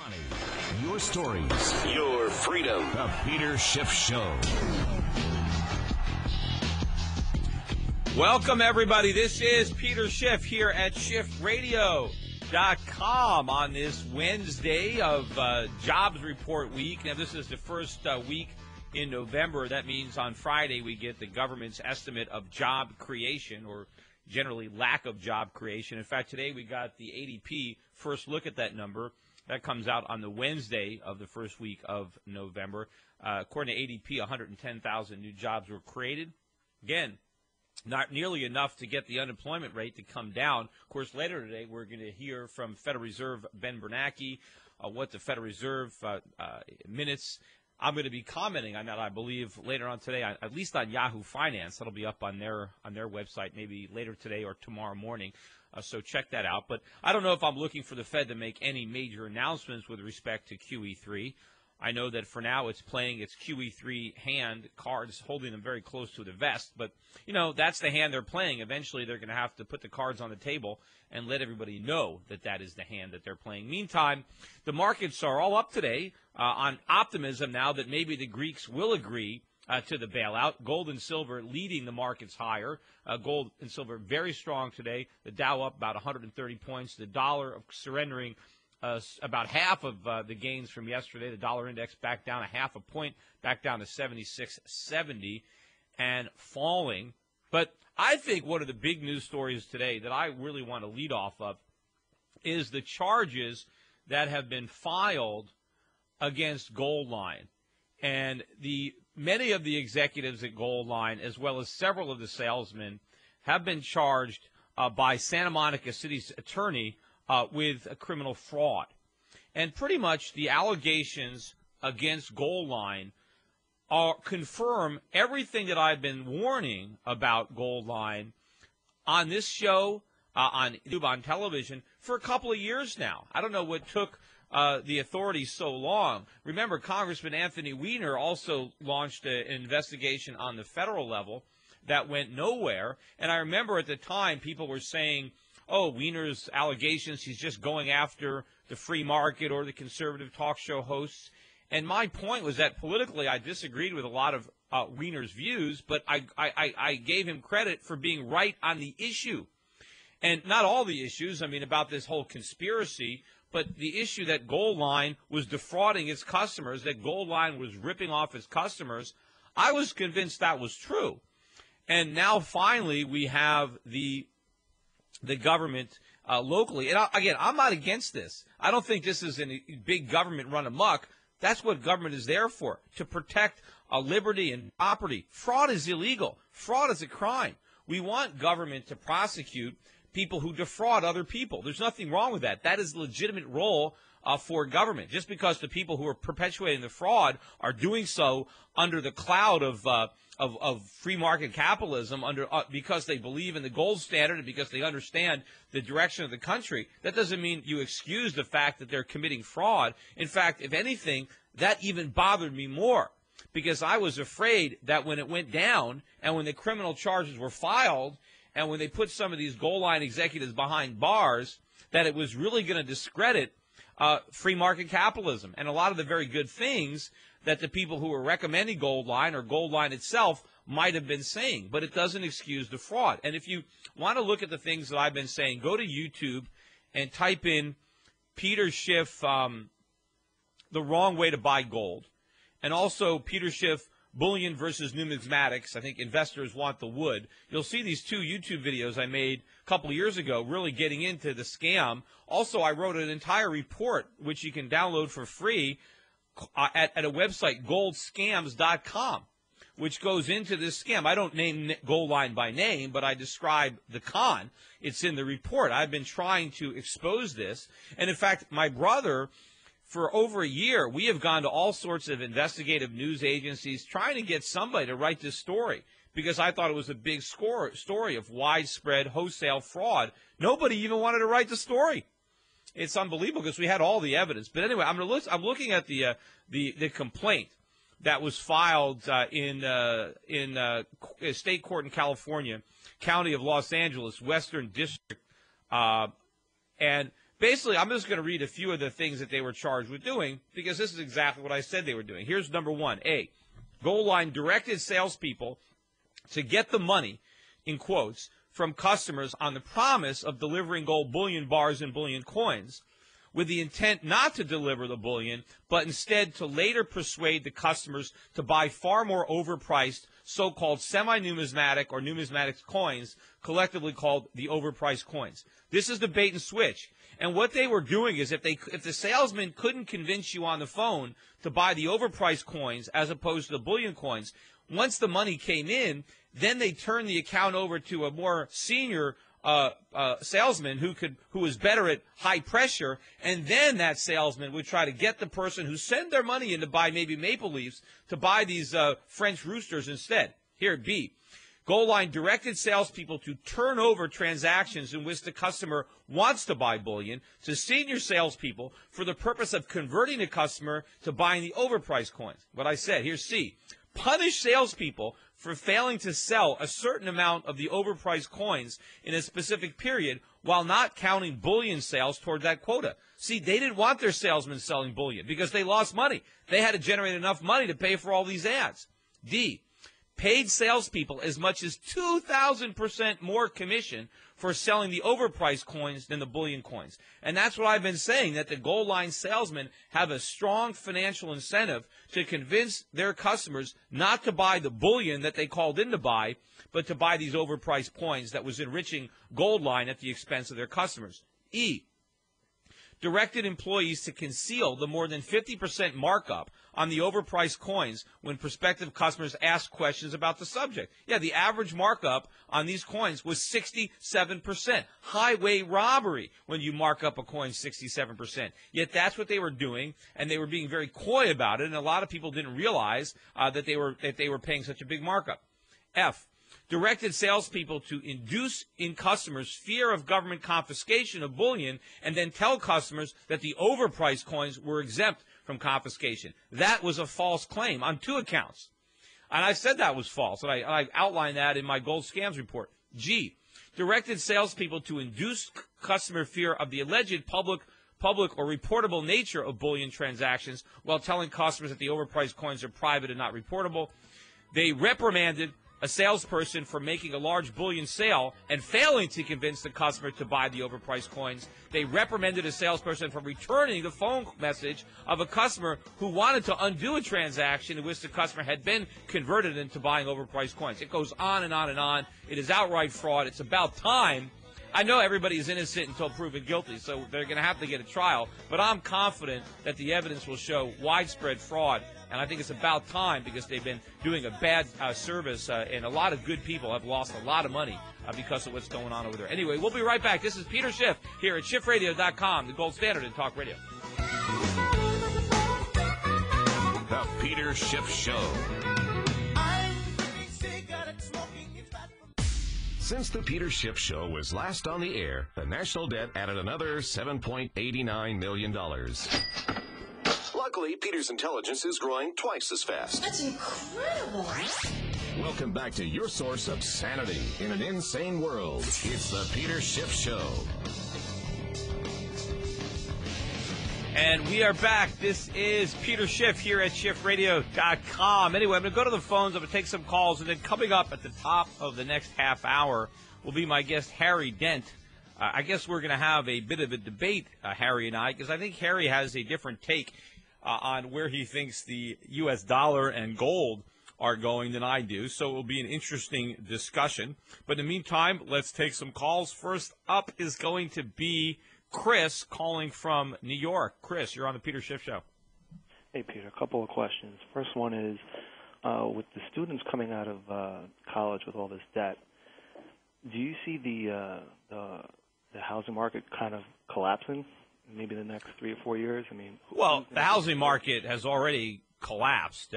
money, your stories, your freedom. The Peter Schiff Show. Welcome, everybody. This is Peter Schiff here at SchiffRadio.com on this Wednesday of Jobs Report Week. Now, this is the first week in November. That means on Friday we get the government's estimate of job creation, or generally lack of job creation. In fact, today we got the ADP first look at that number. That comes out on the Wednesday of the first week of November. According to ADP, 110,000 new jobs were created. Again, not nearly enough to get the unemployment rate to come down. Of course, later today we're going to hear from Federal Reserve Ben Bernanke what the Federal Reserve minutes. I'm going to be commenting on that, I believe, later on today, at least on Yahoo Finance. That'll be up on their website maybe later today or tomorrow morning. So check that out. But I don't know if I'm looking for the Fed to make any major announcements with respect to QE3. I know that for now it's playing its QE3 hand cards, holding them very close to the vest. But, you know, that's the hand they're playing. Eventually they're going to have to put the cards on the table and let everybody know that that is the hand that they're playing. Meantime, the markets are all up today on optimism now that maybe the Greeks will agree to the bailout. Gold and silver leading the markets higher. Gold and silver very strong today. The Dow up about 130 points. The dollar surrendering about half of the gains from yesterday. The dollar index back down a half a point, back down to 76.70 and falling. But I think one of the big news stories today that I really want to lead off of is the charges that have been filed against Goldline. And many of the executives at Goldline, as well as several of the salesmen, have been charged by Santa Monica City's attorney with a criminal fraud. And pretty much the allegations against Goldline confirm everything that I've been warning about Goldline on this show, on YouTube, on television, for a couple of years now. I don't know what took the authorities so long. Remember, Congressman Anthony Weiner also launched an investigation on the federal level that went nowhere. And I remember at the time people were saying, oh, Weiner's allegations, he's just going after the free market or the conservative talk show hosts. And my point was that politically I disagreed with a lot of Weiner's views, but I gave him credit for being right on the issue. And not all the issues, I mean, about this whole conspiracy, but the issue that Goldline was defrauding its customers, that Goldline was ripping off its customers, I was convinced that was true. And now finally we have the government locally. And again, I'm not against this. I don't think this is a big government run amok. That's what government is there for, to protect liberty and property. Fraud is illegal. Fraud is a crime. We want government to prosecute people who defraud other people. There's nothing wrong with that. That is a legitimate role for government. Just because the people who are perpetuating the fraud are doing so under the cloud of free market capitalism, because they believe in the gold standard and because they understand the direction of the country, that doesn't mean you excuse the fact that they're committing fraud. In fact, if anything, that even bothered me more, because I was afraid that when it went down and when the criminal charges were filed and when they put some of these Goldline executives behind bars, that it was really going to discredit free market capitalism and a lot of the very good things that the people who were recommending Goldline or Goldline itself might have been saying. But it doesn't excuse the fraud. And if you want to look at the things that I've been saying, go to YouTube and type in Peter Schiff, the wrong way to buy gold, and also Peter Schiff, bullion versus numismatics. I think investors want the wood. You'll see these two YouTube videos I made a couple of years ago really getting into the scam. Also, I wrote an entire report, which you can download for free at a website, goldscams.com, which goes into this scam. I don't name Goldline by name, but I describe the con. It's in the report. I've been trying to expose this. And, in fact, my brother, for over a year, we have gone to all sorts of investigative news agencies trying to get somebody to write this story, because I thought it was a big story of widespread wholesale fraud. Nobody even wanted to write the story. It's unbelievable because we had all the evidence. But anyway, I'm looking at the complaint that was filed in a state court in California, County of Los Angeles, Western District, and basically, I'm just going to read a few of the things that they were charged with doing because this is exactly what I said they were doing. Here's number one. A, Gold Line directed salespeople to get the money, in quotes, from customers on the promise of delivering gold bullion bars and bullion coins, with the intent not to deliver the bullion, but instead to later persuade the customers to buy far more overpriced so-called semi-numismatic or numismatic coins, collectively called the overpriced coins. This is the bait and switch. And what they were doing is if the salesman couldn't convince you on the phone to buy the overpriced coins as opposed to the bullion coins, once the money came in, then they turned the account over to a more senior salesman who was better at high pressure, and then that salesman would try to get the person who sent their money in to buy maybe Maple Leafs to buy these French Roosters instead. Here, B. Gold Line directed salespeople to turn over transactions in which the customer wants to buy bullion to senior salespeople for the purpose of converting the customer to buying the overpriced coins. What I said, here's C. Punish salespeople for failing to sell a certain amount of the overpriced coins in a specific period while not counting bullion sales toward that quota. See, they didn't want their salesmen selling bullion because they lost money. They had to generate enough money to pay for all these ads. D. Paid salespeople as much as 2,000% more commission for selling the overpriced coins than the bullion coins. And that's what I've been saying, that the Gold Line salesmen have a strong financial incentive to convince their customers not to buy the bullion that they called in to buy, but to buy these overpriced coins that was enriching Gold Line at the expense of their customers. E. Directed employees to conceal the more than 50% markup on the overpriced coins when prospective customers asked questions about the subject. Yeah, the average markup on these coins was 67%. Highway robbery when you mark up a coin 67%. Yet that's what they were doing, and they were being very coy about it, and a lot of people didn't realize that they were paying such a big markup. F. Directed salespeople to induce in customers fear of government confiscation of bullion and then tell customers that the overpriced coins were exempt from confiscation. That was a false claim on two accounts. And I said that was false, and I outlined that in my gold scams report. G. Directed salespeople to induce customer fear of the alleged public or reportable nature of bullion transactions while telling customers that the overpriced coins are private and not reportable. They reprimanded a salesperson for making a large bullion sale and failing to convince the customer to buy the overpriced coins. They reprimanded a salesperson for returning the phone message of a customer who wanted to undo a transaction in which the customer had been converted into buying overpriced coins. It goes on and on and on. It is outright fraud. It's about time. I know everybody is innocent until proven guilty, so they're going to have to get a trial. But I'm confident that the evidence will show widespread fraud. And I think it's about time because they've been doing a bad service, and a lot of good people have lost a lot of money because of what's going on over there. Anyway, we'll be right back. This is Peter Schiff here at SchiffRadio.com, the gold standard in talk radio. The Peter Schiff Show. Since the Peter Schiff Show was last on the air, the national debt added another $7.89 million. Luckily, Peter's intelligence is growing twice as fast. That's incredible. Welcome back to your source of sanity in an insane world. It's the Peter Schiff Show. And we are back. This is Peter Schiff here at SchiffRadio.com. Anyway, I'm going to go to the phones. I'm going to take some calls. And then coming up at the top of the next half hour will be my guest, Harry Dent. I guess we're going to have a bit of a debate, Harry and I, because I think Harry has a different take on where he thinks the U.S. dollar and gold are going than I do. So it will be an interesting discussion. But in the meantime, let's take some calls. First up is going to be Chris calling from New York. Chris, you're on the Peter Schiff Show. Hey, Peter, a couple of questions. First one is, with the students coming out of college with all this debt, do you see the housing market kind of collapsing maybe in the next 3 or 4 years? I mean, well, the housing market has already collapsed.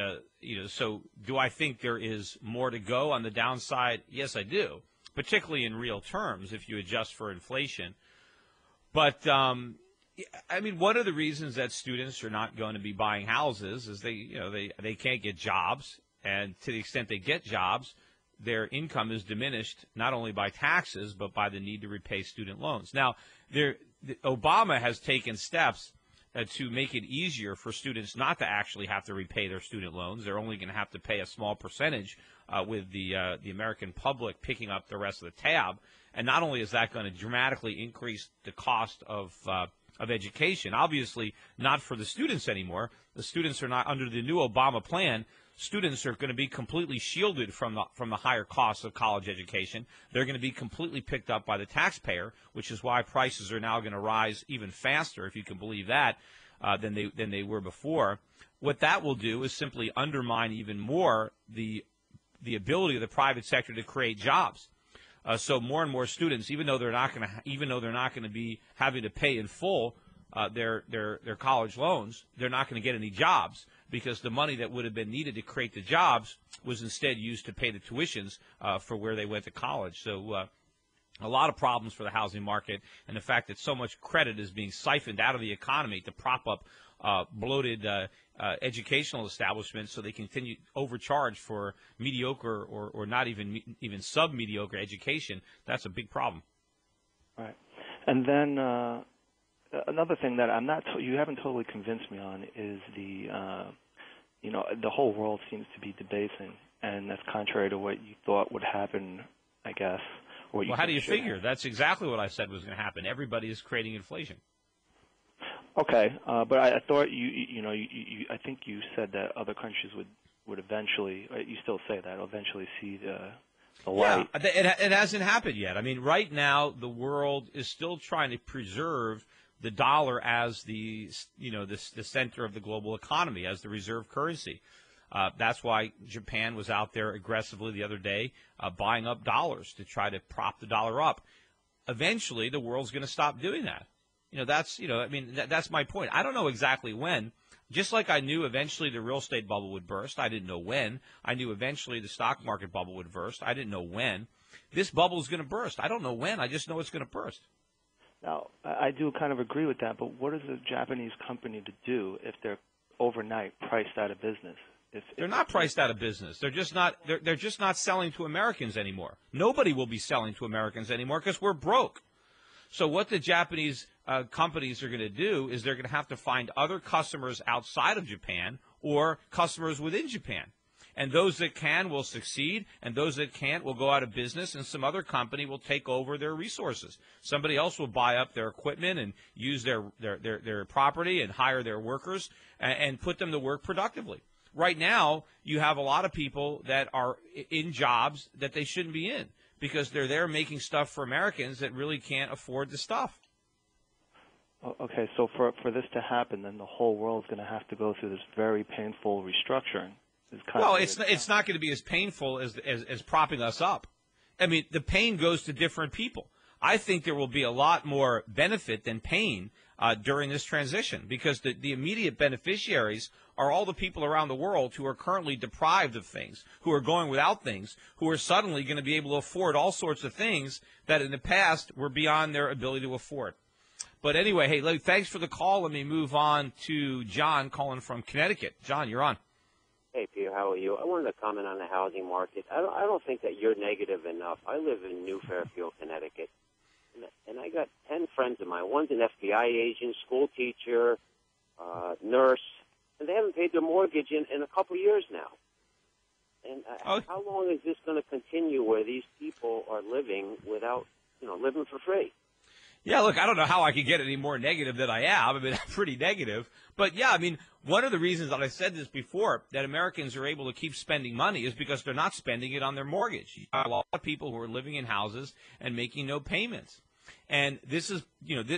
So do I think there is more to go on the downside? Yes, I do, particularly in real terms if you adjust for inflation. But I mean, one of the reasons that students are not going to be buying houses is they can't get jobs, and to the extent they get jobs, their income is diminished not only by taxes but by the need to repay student loans. Now, Obama has taken steps to make it easier for students not to actually have to repay their student loans. They're only going to have to pay a small percentage, with the American public picking up the rest of the tab. And not only is that going to dramatically increase the cost of education, obviously not for the students anymore. The students are not under the new Obama plan. Students are going to be completely shielded from the higher costs of college education. They're going to be completely picked up by the taxpayer, which is why prices are now going to rise even faster, if you can believe that, than they were before. What that will do is simply undermine even more the ability of the private sector to create jobs. So more and more students, even though they're not going to be having to pay in full their college loans, they're not going to get any jobs, because the money that would have been needed to create the jobs was instead used to pay the tuitions for where they went to college. So a lot of problems for the housing market, and the fact that so much credit is being siphoned out of the economy to prop up bloated educational establishments, so they continue overcharge for mediocre or not even sub-mediocre education. That's a big problem. Right. And then another thing that you haven't totally convinced me on is the whole world seems to be debasing, and that's contrary to what you thought would happen, I guess. Well, how do you figure? That's exactly what I said was going to happen. Everybody is creating inflation. Okay, but I thought I think you said that other countries would eventually, you still say that, eventually see the light. Yeah, it hasn't happened yet. I mean, right now the world is still trying to preserve the dollar as the center of the global economy, as the reserve currency. That's why Japan was out there aggressively the other day buying up dollars to try to prop the dollar up. Eventually, the world's going to stop doing that. That's my point. I don't know exactly when. Just like I knew eventually the real estate bubble would burst, I didn't know when. I knew eventually the stock market bubble would burst. I didn't know when. This bubble is going to burst. I don't know when. I just know it's going to burst. Now, I do kind of agree with that, but what is a Japanese company to do if they're overnight priced out of business? They're not priced out of business. They're just not. They're just not selling to Americans anymore. Nobody will be selling to Americans anymore because we're broke. So what the Japanese companies are going to do is they're going to have to find other customers outside of Japan or customers within Japan. And those that can will succeed, and those that can't will go out of business, and some other company will take over their resources. Somebody else will buy up their equipment and use their property and hire their workers and put them to work productively. Right now, you have a lot of people that are in jobs that they shouldn't be in because they're there making stuff for Americans that really can't afford the stuff. Okay, so for this to happen, then the whole world's going to have to go through this very painful restructuring. Well, it's not going to be as painful as propping us up. I mean, the pain goes to different people. I think there will be a lot more benefit than pain during this transition because the immediate beneficiaries are all the people around the world who are currently deprived of things, who are going without things, who are suddenly going to be able to afford all sorts of things that in the past were beyond their ability to afford. But anyway, hey, thanks for the call. Let me move on to John calling from Connecticut. John, you're on. Hey, Peter, how are you? I wanted to comment on the housing market. I don't think that you're negative enough. I live in New Fairfield, Connecticut, and I got 10 friends of mine. One's an FBI agent, school teacher, nurse, and they haven't paid their mortgage in a couple of years now. And how long is this going to continue where these people are living without, living for free? Yeah, look, I don't know how I could get any more negative than I am. I mean, I'm pretty negative. But, yeah, I mean, one of the reasons that I said this before, that Americans are able to keep spending money is because they're not spending it on their mortgage. You have a lot of people who are living in houses and making no payments. And this is,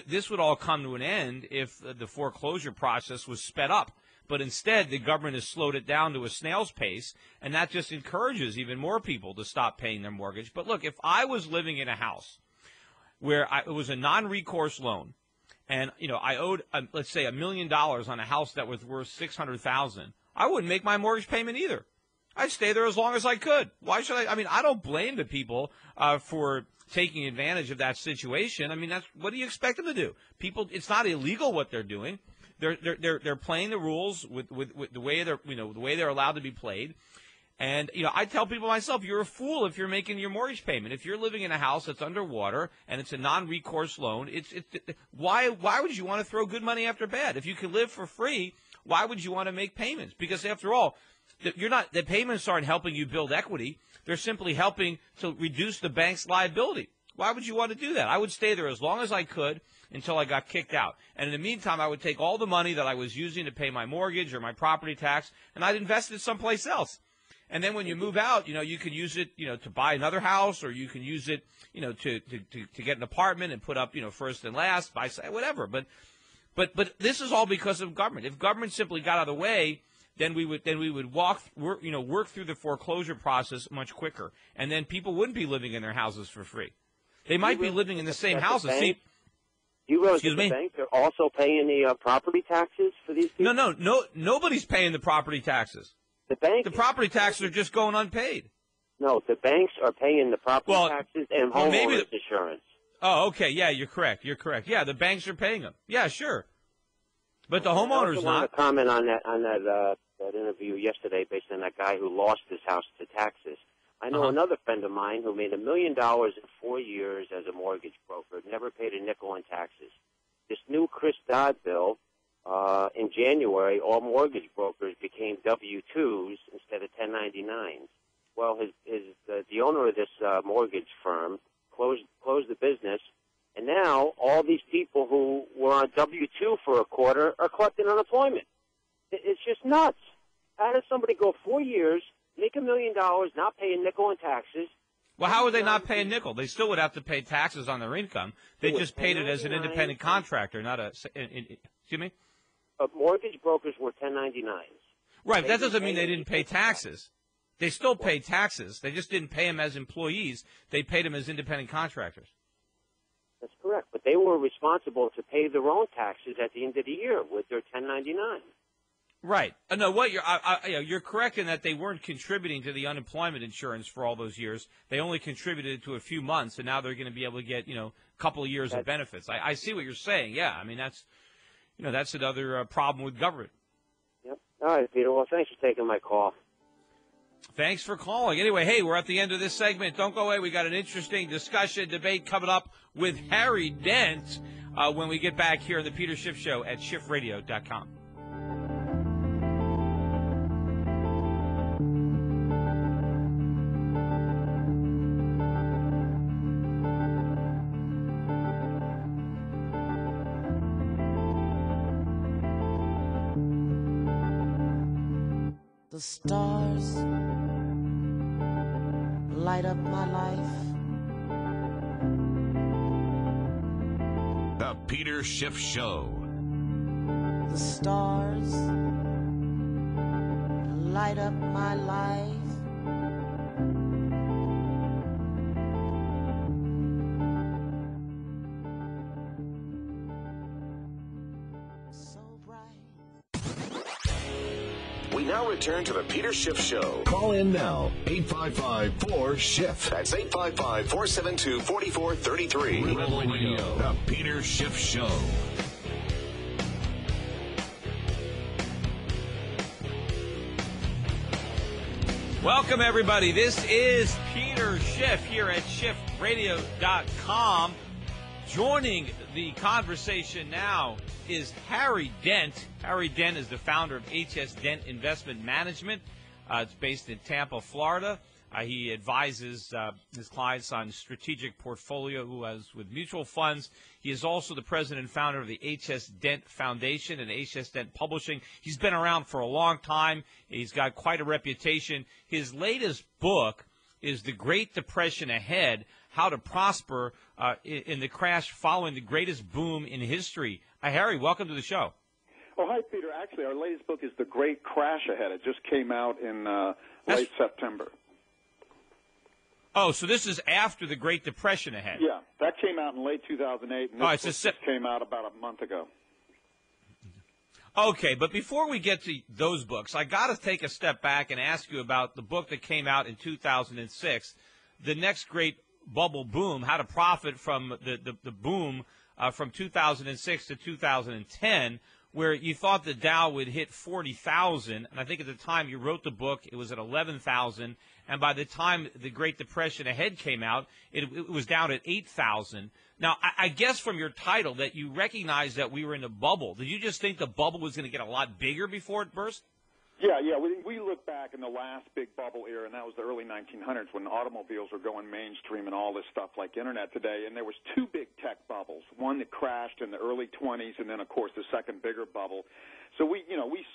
this would all come to an end if the foreclosure process was sped up. But instead, the government has slowed it down to a snail's pace, and that just encourages even more people to stop paying their mortgage. But, look, if I was living in a house where it was a non-recourse loan, and I owed, let's say, $1 million on a house that was worth $600,000, I wouldn't make my mortgage payment either. I'd stay there as long as I could. Why should I? I mean, I don't blame the people for taking advantage of that situation. I mean, what do you expect them to do? People, it's not illegal what they're doing. They're playing the rules with the way they're the way they're allowed to be played. And, I tell people myself, you're a fool if you're making your mortgage payment. If you're living in a house that's underwater and it's a non-recourse loan, why would you want to throw good money after bad? If you can live for free, why would you want to make payments? Because after all, the payments aren't helping you build equity. They're simply helping to reduce the bank's liability. Why would you want to do that? I would stay there as long as I could until I got kicked out. And in the meantime, I would take all the money that I was using to pay my mortgage or my property tax, and I'd invest it someplace else. And then when you move out, you could use it, to buy another house, or you can use it, to get an apartment and put up, first and last, buy whatever. But this is all because of government. If government simply got out of the way, then we would work through the foreclosure process much quicker, and then people wouldn't be living in their houses for free. They might be living in the same houses. See, you realize that the banks are also paying the property taxes for these people? No, nobody's paying the property taxes. The property taxes are just going unpaid. No, the banks are paying the property taxes and homeowners insurance. Oh, okay. Yeah, you're correct. Yeah, the banks are paying them. Yeah, sure. But the homeowners not. I want to comment on that interview yesterday based on that guy who lost his house to taxes. I know another friend of mine who made $1 million in 4 years as a mortgage broker, never paid a nickel in taxes. This new Chris Dodd bill, in January, all mortgage brokers became W-2s instead of 1099s. Well, the owner of this mortgage firm closed the business, and now all these people who were on W-2 for a quarter are collecting unemployment. It's just nuts. How does somebody go 4 years, make $1 million, not pay a nickel in taxes? Well, how would they not pay a nickel? They still would have to pay taxes on their income. They just paid it as an independent contractor, not a. Excuse me? Mortgage brokers were 1099s. Right, but that doesn't mean they didn't pay taxes. They still pay taxes. They just didn't pay them as employees. They paid them as independent contractors. That's correct. But they were responsible to pay their own taxes at the end of the year with their 1099. Right. No, you're correct in that they weren't contributing to the unemployment insurance for all those years. They only contributed to a few months, and now they're going to be able to get, a couple of years of benefits. I see what you're saying. Yeah, I mean, that's another problem with government. Yep. All right, Peter. Well, thanks for taking my call. Thanks for calling. Anyway, hey, we're at the end of this segment. Don't go away. We got an interesting debate coming up with Harry Dent when we get back here on the Peter Schiff Show at schiffradio.com. The stars light up my life. The Peter Schiff Show. The stars light up my life. We now return to the Peter Schiff Show. Call in now, 855-4-SCHIFF. That's 855-472-4433. Rebel Radio. The Peter Schiff Show. Welcome, everybody. This is Peter Schiff here at schiffradio.com. Joining the conversation now is Harry Dent. Harry Dent is the founder of HS Dent Investment Management. It's based in Tampa, Florida. He advises his clients on strategic portfolios with mutual funds. He is also the president and founder of the HS Dent Foundation and HS Dent Publishing. He's been around for a long time. He's got quite a reputation. His latest book is The Great Depression Ahead, How to Prosper in the Crash Following the Greatest Boom in History. Harry, welcome to the show. Oh, hi, Peter. Actually, our latest book is The Great Crash Ahead. It just came out in late September. Oh, so this is after the Great Depression Ahead. Yeah, that came out in late 2008, and this book just came out about a month ago. Okay, but before we get to those books, I got to take a step back and ask you about the book that came out in 2006, The Next Great Bubble Boom, How to Profit from the Boom from 2006 to 2010. where you thought the Dow would hit 40,000, and I think at the time you wrote the book, it was at 11,000, and by the time the Great Depression ahead came out, it was down at 8,000. Now, I guess from your title that you recognized that we were in a bubble. Did you just think the bubble was going to get a lot bigger before it burst? Yeah. We look back in the last big bubble era, and that was the early 1900s when automobiles were going mainstream and all this stuff like Internet today. And there was two big tech bubbles, one that crashed in the early 20s, and then, of course, the second bigger bubble. So we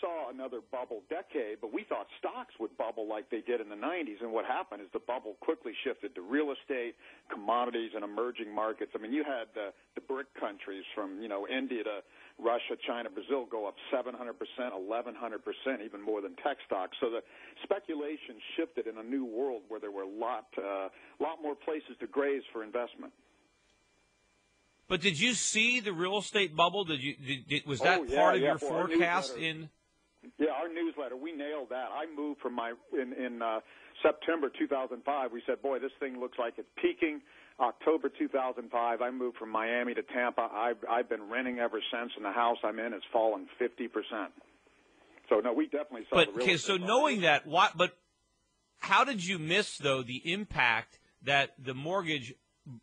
saw another bubble decade, but we thought stocks would bubble like they did in the 90s. And what happened is the bubble quickly shifted to real estate, commodities, and emerging markets. I mean, you had the BRIC countries from, India to Russia, China, Brazil go up 700%, 1,100%, even more than tech stocks. So the speculation shifted in a new world where there were a lot more places to graze for investment. But did you see the real estate bubble? Was that part of your forecast in? Yeah, our newsletter, we nailed that. I moved from in September 2005. We said, boy, this thing looks like it's peaking. October 2005, I moved from Miami to Tampa. I've been renting ever since, and the house I'm in has fallen 50%. So no, we definitely saw the real estate so bubble. knowing that, but how did you miss though the impact that the mortgage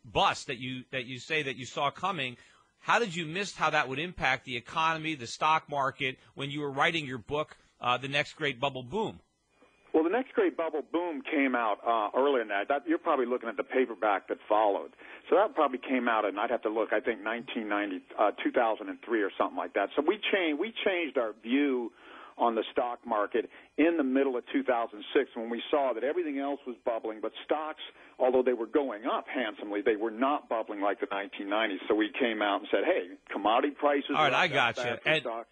bust that you say that you saw coming? How did you miss how that would impact the economy, the stock market, when you were writing your book, The Next Great Bubble Boom? Well, The Next Great Bubble Boom came out earlier than that. You're probably looking at the paperback that followed. So that probably came out, and I'd have to look, I think 2003 or something like that. So we changed our view on the stock market in the middle of 2006 when we saw that everything else was bubbling, but stocks, although they were going up handsomely, they were not bubbling like the 1990s. So we came out and said, hey, commodity prices all right, are I got you.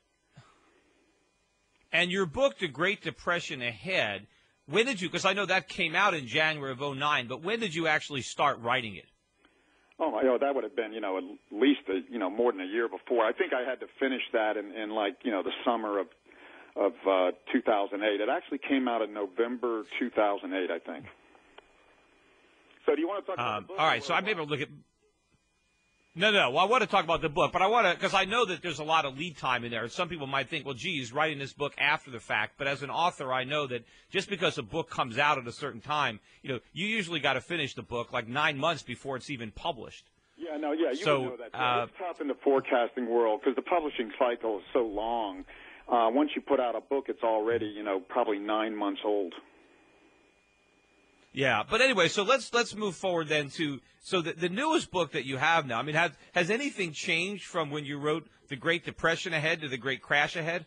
And your book, The Great Depression Ahead, when did you, because I know that came out in January of 2009, but when did you actually start writing it? Oh, my God, that would have been, at least, more than a year before. I think I had to finish that in the summer of 2008. It actually came out in November 2008, I think. So do you want to talk about the book? All right, so I'm able to look at – no. Well, I want to talk about the book, but I want to – because I know that there's a lot of lead time in there. Some people might think, well, gee, he's writing this book after the fact. But as an author, I know that just because a book comes out at a certain time, you usually got to finish the book like 9 months before it's even published. You would know that. It's tough in the forecasting world because the publishing cycle is so long. Once you put out a book, it's already, probably 9 months old. Yeah, but anyway, so let's move forward then to the newest book that you have now. I mean, has anything changed from when you wrote The Great Depression Ahead to The Great Crash Ahead?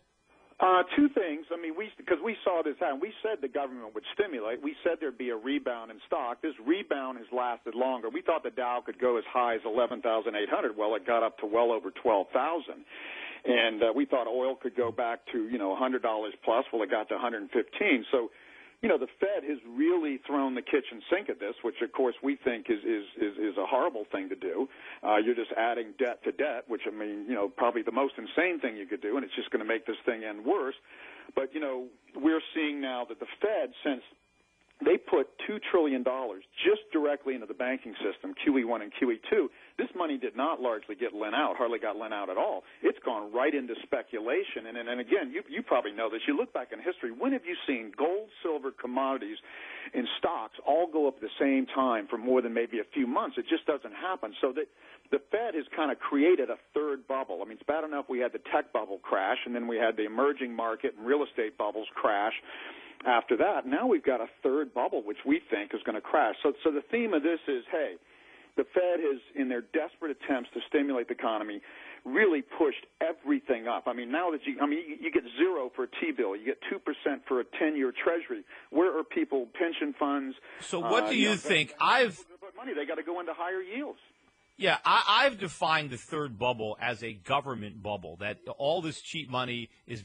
Two things. I mean, because we saw this happen. We said the government would stimulate. We said there'd be a rebound in stock. This rebound has lasted longer. We thought the Dow could go as high as 11,800. Well, it got up to well over 12,000. And we thought oil could go back to, $100 plus. Well, it got to 115. So, the Fed has really thrown the kitchen sink at this, which, of course, we think is a horrible thing to do. You're just adding debt to debt, which, I mean, probably the most insane thing you could do, and it's just going to make this thing end worse. But, we're seeing now that the Fed, since they put $2 trillion just directly into the banking system, QE1 and QE2. This money did not largely get lent out, hardly got lent out at all. It's gone right into speculation. And again, you probably know this. You look back in history, when have you seen gold, silver, commodities, and stocks all go up at the same time for more than maybe a few months? It just doesn't happen. So the Fed has kind of created a third bubble. I mean, it's bad enough we had the tech bubble crash, and then we had the emerging market and real estate bubbles crash. After that, now we've got a third bubble, which we think is going to crash. So the theme of this is, hey, the Fed has, in their desperate attempts to stimulate the economy, really pushed everything up. I mean, now that you get 0 for a T-bill, you get 2% for a 10-year Treasury. Where are people, pension funds? So what do you think? Money, they got to go into higher yields. Yeah, I've defined the third bubble as a government bubble, that all this cheap money is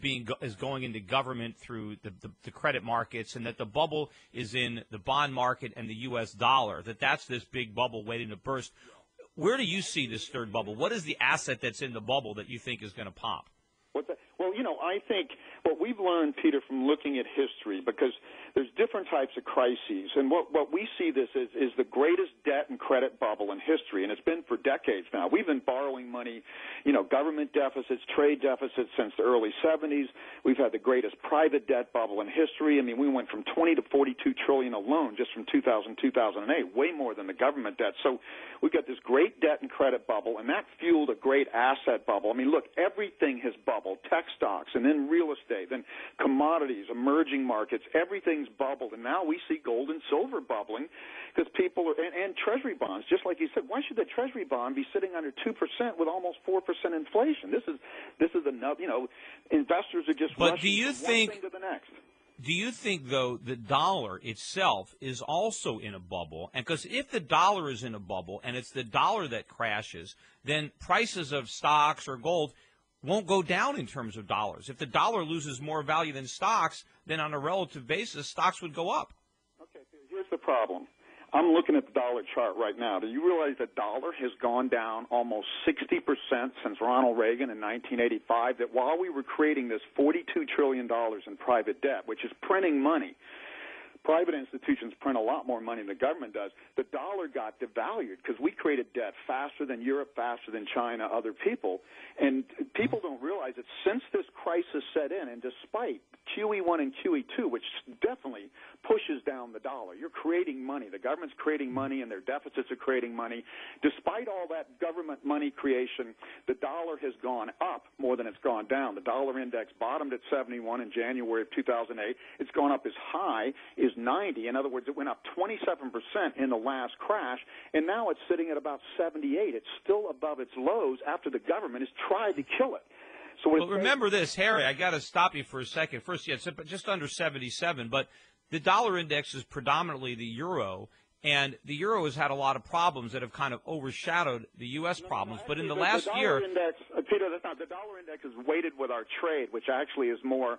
going into government through the credit markets, and that the bubble is in the bond market and the U.S. dollar, that's this big bubble waiting to burst. Where do you see this third bubble? What is the asset that's in the bubble that you think is going to pop? Well, Well, I think what we've learned, Peter, from looking at history, because there's different types of crises, and what we see this is the greatest debt and credit bubble in history, and it's been for decades now. We've been borrowing money, government deficits, trade deficits since the early 70s. We've had the greatest private debt bubble in history. I mean, we went from 20 to 42 trillion alone just from 2000 2008, way more than the government debt. So we've got this great debt and credit bubble, and that fueled a great asset bubble. I mean, look, everything has bubbled, tech stocks, and then real estate, then commodities, emerging markets, everything's bubbled. And now we see gold and silver bubbling because people are, and treasury bonds, just like you said, why should the treasury bond be sitting under 2% with almost 4% inflation? This is enough, investors are just rushing from one thing to the next. Do you think, though, the dollar itself is also in a bubble? And because if the dollar is in a bubble and it's the dollar that crashes, then prices of stocks or gold won't go down in terms of dollars. If the dollar loses more value than stocks, then on a relative basis, stocks would go up. Okay, here's the problem. I'm looking at the dollar chart right now. Do you realize the dollar has gone down almost 60% since Ronald Reagan in 1985, that while we were creating this $42 trillion in private debt, which is printing money, private institutions print a lot more money than the government does, the dollar got devalued because we created debt faster than Europe, faster than China, other people. And people don't realize that since this crisis set in, and despite QE1 and QE2, which definitely pushes down the dollar, you're creating money. The government's creating money and their deficits are creating money. Despite all that government money creation, the dollar has gone up more than it's gone down. The dollar index bottomed at 71 in January of 2008. It's gone up as high as 90. In other words, it went up 27% in the last crash, and now it's sitting at about 78. It's still above its lows after the government has tried to kill it. So well, remember this, Harry, I got to stop you for a second. First, yeah, it's just under 77, but the dollar index is predominantly the euro, and the euro has had a lot of problems that have kind of overshadowed the U.S. problems. But in the last year, Peter, that's not, the dollar index is weighted with our trade, which actually is more.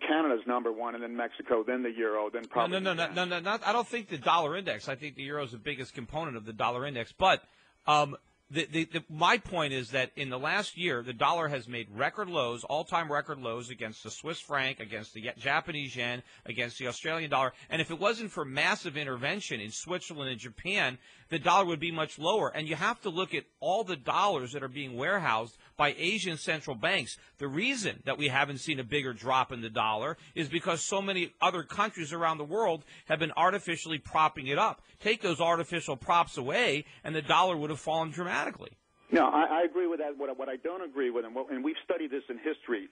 Canada's number one, and then Mexico, then the euro, then probably. No. I don't think the dollar index. I think the euro is the biggest component of the dollar index. But my point is that in the last year, the dollar has made record lows, all-time record lows against the Swiss franc, against the Japanese yen, against the Australian dollar. And if it wasn't for massive intervention in Switzerland and Japan, the dollar would be much lower. And you have to look at all the dollars that are being warehoused by Asian central banks. The reason that we haven't seen a bigger drop in the dollar is because so many other countries around the world have been artificially propping it up. Take those artificial props away, and the dollar would have fallen dramatically. No, I agree with that. What I don't agree with, and we've studied this in history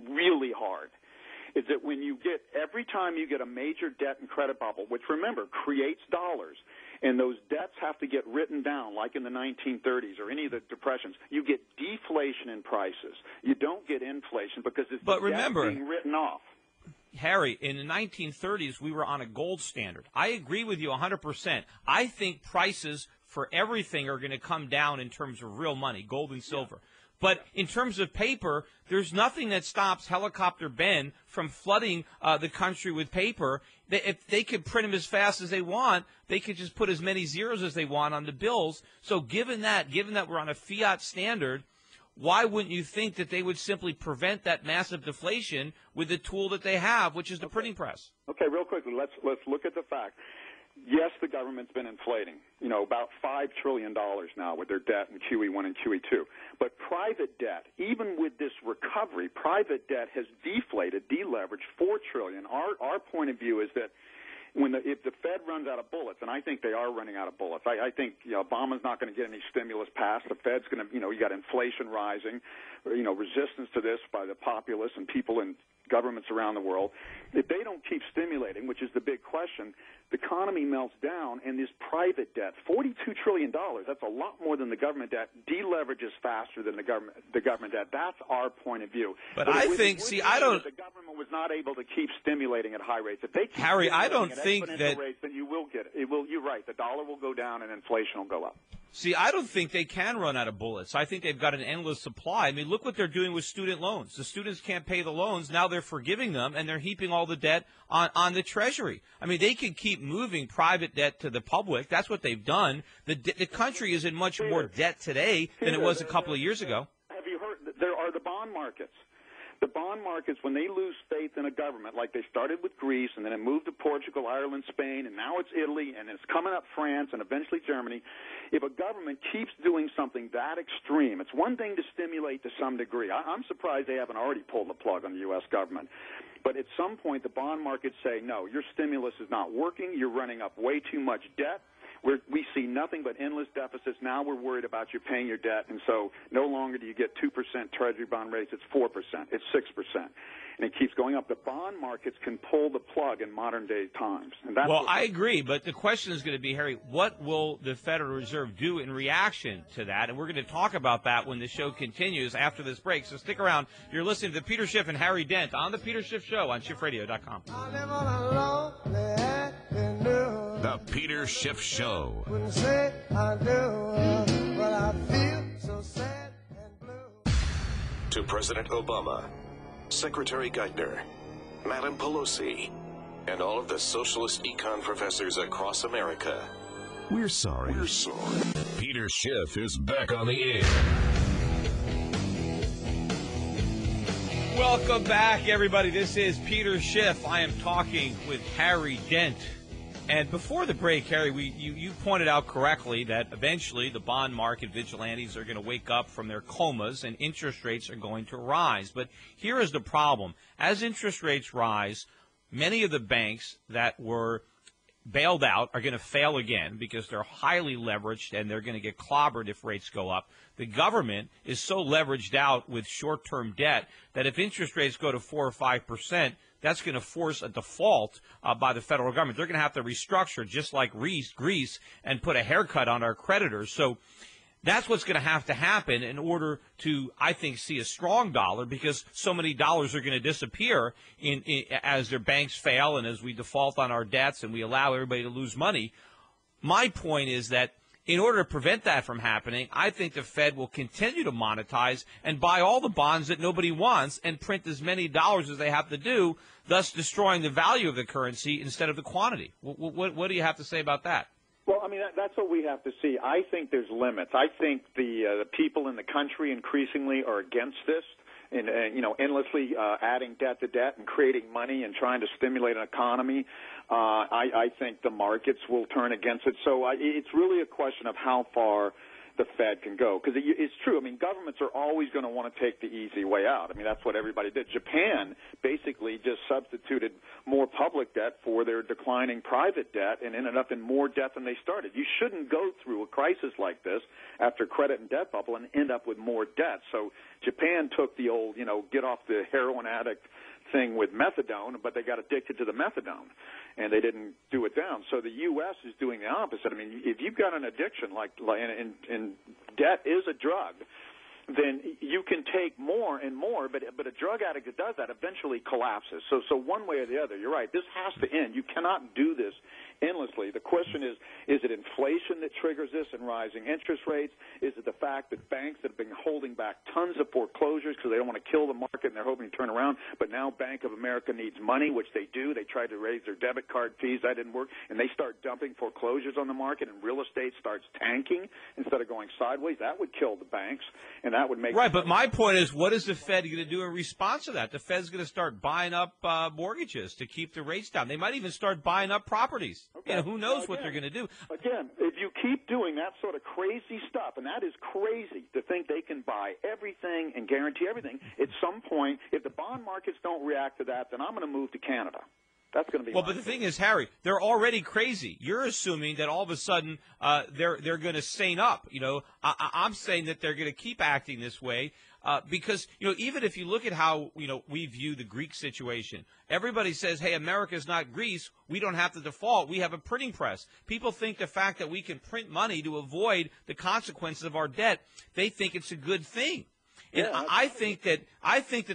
really hard, is that every time you get a major debt and credit bubble, which, remember, creates dollars, and those debts have to get written down, like in the 1930s or any of the depressions, you get deflation in prices. You don't get inflation because it's being written off. Harry, in the 1930s, we were on a gold standard. I agree with you 100%. I think prices for everything are going to come down in terms of real money, gold and silver. Yeah. But in terms of paper, there's nothing that stops Helicopter Ben from flooding the country with paper. If they could print them as fast as they want, they could just put as many zeros as they want on the bills. So given that we're on a fiat standard, why wouldn't you think that they would simply prevent that massive deflation with the tool that they have, which is the printing press? Okay, real quickly, let's look at the fact. Yes, the government's been inflating, about $5 trillion now with their debt in QE1 and QE2. But private debt, even with this recovery, private debt has deleveraged $4 trillion. Our point of view is that if the Fed runs out of bullets, and I think they are running out of bullets, I think Obama's not going to get any stimulus passed. The Fed's going to, you got inflation rising, resistance to this by the populace and people in governments around the world. If they don't keep stimulating, which is the big question, the economy melts down, and this private debt, $42 trillion, that's a lot more than the government debt, deleverages faster than the government debt. That's our point of view. But I think, I don't. The government was not able to keep stimulating at high rates. If they keep Harry, I don't think that. Rates, then you will get it. You're right. The dollar will go down, and inflation will go up. See, I don't think they can run out of bullets. I think they've got an endless supply. I mean, look what they're doing with student loans. The students can't pay the loans. Now they're forgiving them, and they're heaping all the debt on the Treasury. I mean, they can keep moving private debt to the public. That's what they've done. The country is in much more debt today than it was a couple of years ago. Have you heard? There are the bond markets. The bond markets, when they lose faith in a government, like they started with Greece, and then it moved to Portugal, Ireland, Spain, and now it's Italy, and it's coming up France, and eventually Germany. If a government keeps doing something that extreme, it's one thing to stimulate to some degree. I'm surprised they haven't already pulled the plug on the U.S. government. But at some point, the bond markets say, no, your stimulus is not working. You're running up way too much debt. We see nothing but endless deficits. Now we're worried about you paying your debt, and so no longer do you get 2% Treasury bond rates. It's 4%. It's 6%. And it keeps going up. The bond markets can pull the plug in modern-day times. And that's well, I agree, but the question is going to be, Harry, what will the Federal Reserve do in reaction to that? And we're going to talk about that when the show continues after this break. So stick around. You're listening to Peter Schiff and Harry Dent on The Peter Schiff Show on SchiffRadio.com. The Peter Schiff Show. Wouldn't say I do, but I feel so sad and blue. To President Obama, Secretary Geithner, Madam Pelosi, and all of the socialist econ professors across America. We're sorry. We're sorry. Peter Schiff is back on the air. Welcome back, everybody. This is Peter Schiff. I am talking with Harry Dent. And before the break, Harry, you pointed out correctly that eventually the bond market vigilantes are going to wake up from their comas and interest rates are going to rise. But here is the problem. As interest rates rise, many of the banks that were bailed out are going to fail again because they're highly leveraged and they're going to get clobbered if rates go up. The government is so leveraged out with short-term debt that if interest rates go to 4 or 5%, that's going to force a default by the federal government. They're going to have to restructure just like Greece and put a haircut on our creditors. So that's what's going to have to happen in order to, I think, see a strong dollar because so many dollars are going to disappear as their banks fail and as we default on our debts and we allow everybody to lose money. My point is that in order to prevent that from happening, I think the Fed will continue to monetize and buy all the bonds that nobody wants and print as many dollars as they have to do, thus destroying the value of the currency instead of the quantity. What do you have to say about that? Well, I mean, that's what we have to see. I think there's limits. I think the people in the country increasingly are against this. And endlessly adding debt to debt and creating money and trying to stimulate an economy, I think the markets will turn against it. So it's really a question of how far the Fed can go. Because it's true. I mean, governments are always going to want to take the easy way out. I mean, that's what everybody did. Japan basically just substituted more public debt for their declining private debt and ended up in more debt than they started. You shouldn't go through a crisis like this after credit and debt bubble and end up with more debt. So Japan took the old, get off the heroin addict thing with methadone, but they got addicted to the methadone, and they didn't do it down. So the U.S. is doing the opposite. I mean, if you've got an addiction, and debt is a drug, then you can take more and more, but a drug addict that does that eventually collapses. So one way or the other, you're right, this has to end. You cannot do this endlessly. The question is it inflation that triggers this and rising interest rates? Is it the fact that banks that have been holding back tons of foreclosures because they don't want to kill the market and they're hoping to turn around, but now Bank of America needs money, which they do. They tried to raise their debit card fees. That didn't work. And they start dumping foreclosures on the market and real estate starts tanking instead of going sideways. That would kill the banks, and that would make... Right, but my point is, what is the Fed going to do in response to that? The Fed's going to start buying up mortgages to keep the rates down. They might even start buying up properties. Okay. Who knows what they're going to do? Again, if you keep doing that sort of crazy stuff, and that is crazy to think they can buy everything and guarantee everything, at some point, if the bond markets don't react to that, then I'm going to move to Canada. That's going to be... Well, but the thing is, Harry, they're already crazy. You're assuming that all of a sudden they're going to sane up. I'm saying that they're going to keep acting this way because, even if you look at how, we view the Greek situation, everybody says, hey, America's not Greece. We don't have to default. We have a printing press. People think the fact that we can print money to avoid the consequences of our debt, they think it's a good thing. And I think that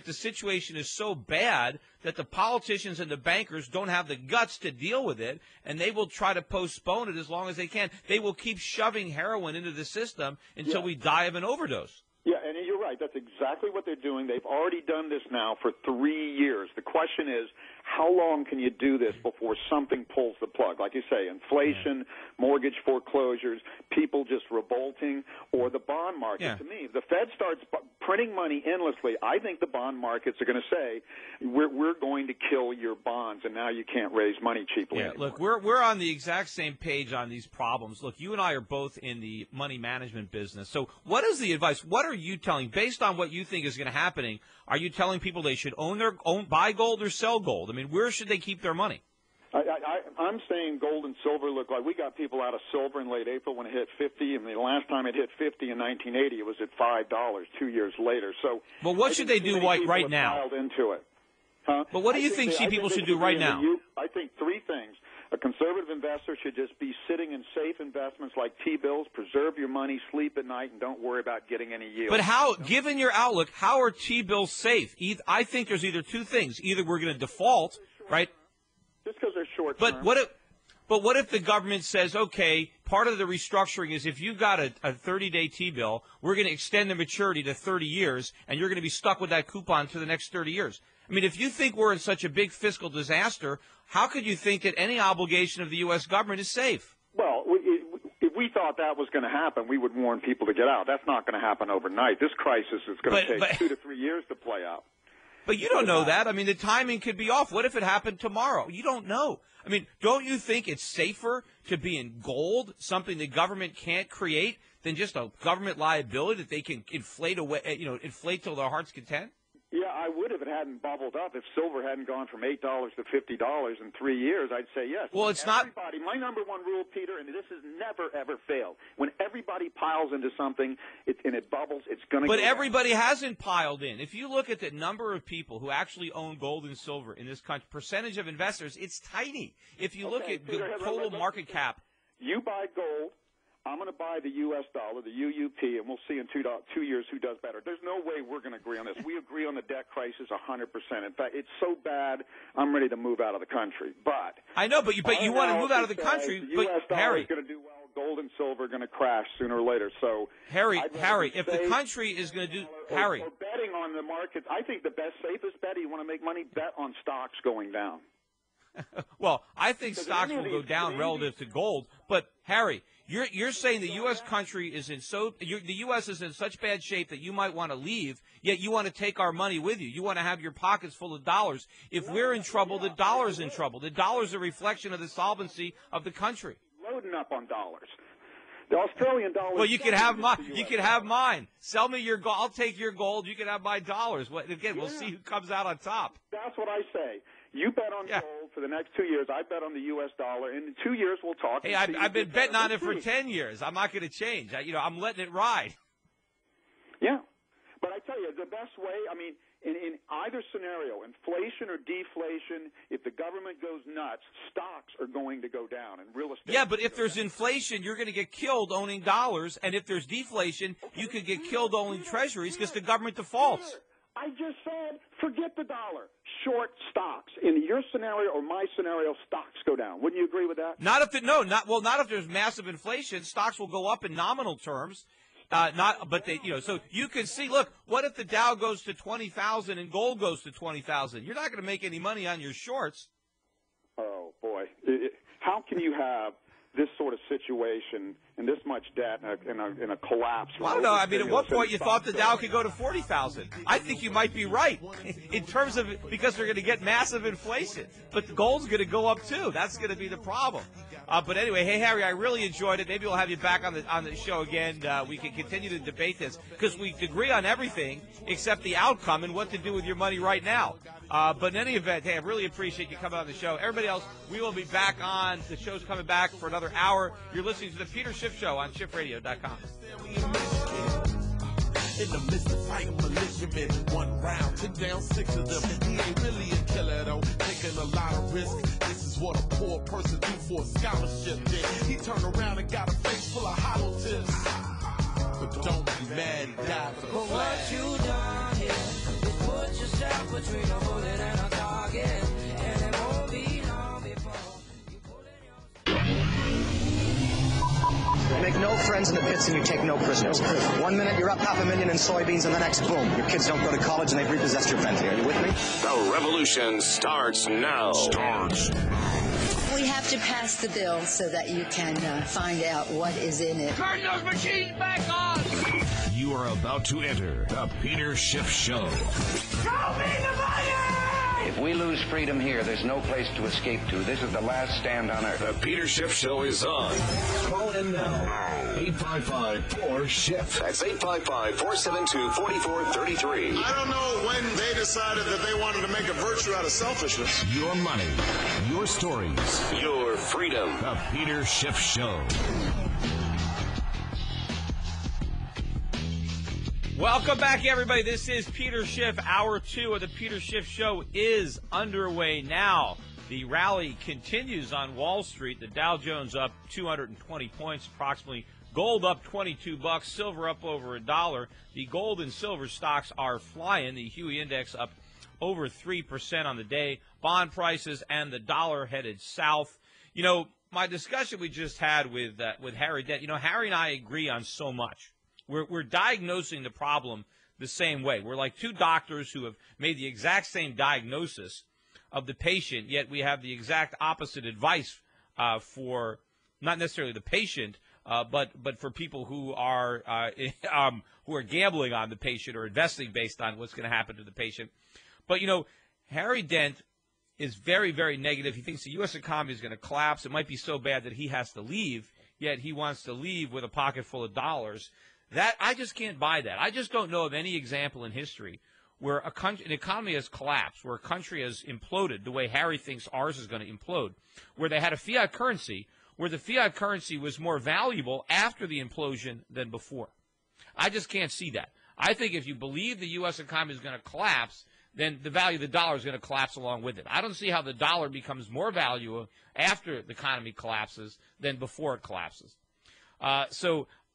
the situation is so bad that the politicians and the bankers don't have the guts to deal with it, and they will try to postpone it as long as they can. They will keep shoving heroin into the system until we die of an overdose. Yeah, and you're right. right. That's exactly what they're doing. They've already done this now for 3 years. The question is, how long can you do this before something pulls the plug? Like you say, inflation, mortgage foreclosures, people just revolting, or the bond market. Yeah. To me, if the Fed starts printing money endlessly, I think the bond markets are going to say, we're going to kill your bonds, and now you can't raise money cheaply anymore. Look, we're on the exact same page on these problems. Look, you and I are both in the money management business. So what is the advice? What are you telling, based on what you think is going to happen? Are you telling people they should buy gold or sell gold? I mean, where should they keep their money? I'm saying gold and silver look like we got people out of silver in late April when it hit 50, and the last time it hit 50 in 1980, it was at $5 2 years later. So, well, what should they do right now? Piled into it. Huh? But what do you think people should do right now? I think three things. A conservative investor should just be sitting in safe investments like T-bills, preserve your money, sleep at night, and don't worry about getting any yield. But how, given your outlook, how are T-bills safe? I think there's either two things. Either we're going to default, right? Just because they're short term. But what if the government says, okay, part of the restructuring is if you've got a 30-day T-bill, we're going to extend the maturity to 30 years, and you're going to be stuck with that coupon for the next 30 years. I mean, if you think we're in such a big fiscal disaster, how could you think that any obligation of the U.S. government is safe? Well, if we thought that was going to happen, we would warn people to get out. That's not going to happen overnight. This crisis is going to take 2 to 3 years to play out. But you don't know that. I mean, the timing could be off. What if it happened tomorrow? You don't know. I mean, don't you think it's safer to be in gold, something the government can't create, than just a government liability that they can inflate away, inflate till their heart's content? Yeah, I would if it hadn't bubbled up. If silver hadn't gone from $8 to $50 in 3 years, I'd say yes. Well, it's everybody, my number one rule, Peter, and this has never, ever failed. When everybody piles into something and it bubbles, it's going to go But everybody down. hasn't piled in. If you look at the number of people who actually own gold and silver in this country, percentage of investors, it's tiny. If you look at the total market cap. You buy gold. I'm going to buy the U.S. dollar, the UUP, and we'll see in 2 years who does better. There's no way we're going to agree on this. We agree on the debt crisis 100%. In fact, it's so bad, I'm ready to move out of the country. But I know, but you want to move out of the country. The U.S. dollar is going to do well. Gold and silver are going to crash sooner or later. So Harry, if the country is going to do Harry, or betting on the markets, I think the safest bet. You want to make money? Bet on stocks going down. Well, I think stocks will go down relative to gold. But Harry, you're saying the U.S. country is the U.S. is in such bad shape that you might want to leave, yet you want to take our money with you. You want to have your pockets full of dollars. If we're in trouble, the dollar's in trouble. The dollar's a reflection of the solvency of the country. Loading up on dollars. The Australian dollar. Well, you can have mine. You can have mine. Sell me your gold. I'll take your gold. You can have my dollars. Again, we'll see who comes out on top. That's what I say. You bet on gold for the next 2 years. I bet on the U.S. dollar. And in 2 years, we'll talk. Hey, I've been betting on it for 10 years. I'm not going to change. I'm letting it ride. Yeah. But I tell you, the best way, I mean, in either scenario, inflation or deflation, if the government goes nuts, stocks are going to go down and real estate. Yeah, but if there's inflation, you're going to get killed owning dollars. And if there's deflation, you could get killed owning treasuries because the government defaults. I just said, forget the dollar. Short stocks. In your scenario or my scenario, stocks go down. Wouldn't you agree with that? Not if there's massive inflation. Stocks will go up in nominal terms. So you can see, look, what if the Dow goes to 20,000 and gold goes to 20,000? You're not going to make any money on your shorts. Oh, boy. How can you have this sort of situation and this much debt in a collapse? Well, I don't know. I mean, at one point you thought the Dow could go to 40,000. I think you might be right in terms of because they're going to get massive inflation. But the gold's going to go up too. That's going to be the problem. But anyway, hey Harry, I really enjoyed it. Maybe we'll have you back on the show again. We can continue to debate this because we agree on everything except the outcome and what to do with your money right now. But in any event, hey, I really appreciate you coming on the show. Everybody else, we will be back on. The show's coming back for another hour. You're listening to the Peter Schiff Show on SchiffRadio.com. In the midst of fighting militiamen, 1 round, took down 6 of them. He ain't really a killer though, taking a lot of risk. This is what a poor person do for a scholarship. Then he turned around and got a face full of hollow tips. But don't be mad, he died for the flag. What you done here is put yourself between a bullet and a target, and it won't be long before you pull it. Make no friends in the pits and you take no prisoners. 1 minute you're up $500,000 in soybeans, and the next, boom, your kids don't go to college and they've repossessed your Bentley. Are you with me? The revolution starts now. We have to pass the bill so that you can find out what is in it. Turn those machines back on! You are about to enter the Peter Schiff Show. Show me the money! If we lose freedom here, there's no place to escape to. This is the last stand on earth. The Peter Schiff Show is on. Call in now. 855-4-SHIFT. That's 855-472-4433. I don't know when they decided that they wanted to make a virtue out of selfishness. Your money, your stories, your freedom. The Peter Schiff Show. Welcome back, everybody. This is Peter Schiff. Hour 2 of the Peter Schiff Show is underway now. The rally continues on Wall Street. The Dow Jones up 220 points approximately. Gold up $22. Silver up over $1. The gold and silver stocks are flying. The Huey Index up over 3% on the day. Bond prices and the dollar headed south. You know, my discussion we just had with Harry Dent, you know, Harry and I agree on so much. We're diagnosing the problem the same way. We're like two doctors who have made the exact same diagnosis of the patient, yet we have the exact opposite advice for not necessarily the patient, but for people who are gambling on the patient or investing based on what's going to happen to the patient. But, you know, Harry Dent is very, very negative. He thinks the U.S. economy is going to collapse. It might be so bad that he has to leave, yet he wants to leave with a pocket full of dollars. That I just can't buy that. I just don't know of any example in history where an economy has collapsed, where a country has imploded the way Harry thinks ours is going to implode, where they had a fiat currency, where the fiat currency was more valuable after the implosion than before. I just can't see that. I think if you believe the U.S. economy is going to collapse, then the value of the dollar is going to collapse along with it. I don't see how the dollar becomes more valuable after the economy collapses than before it collapses.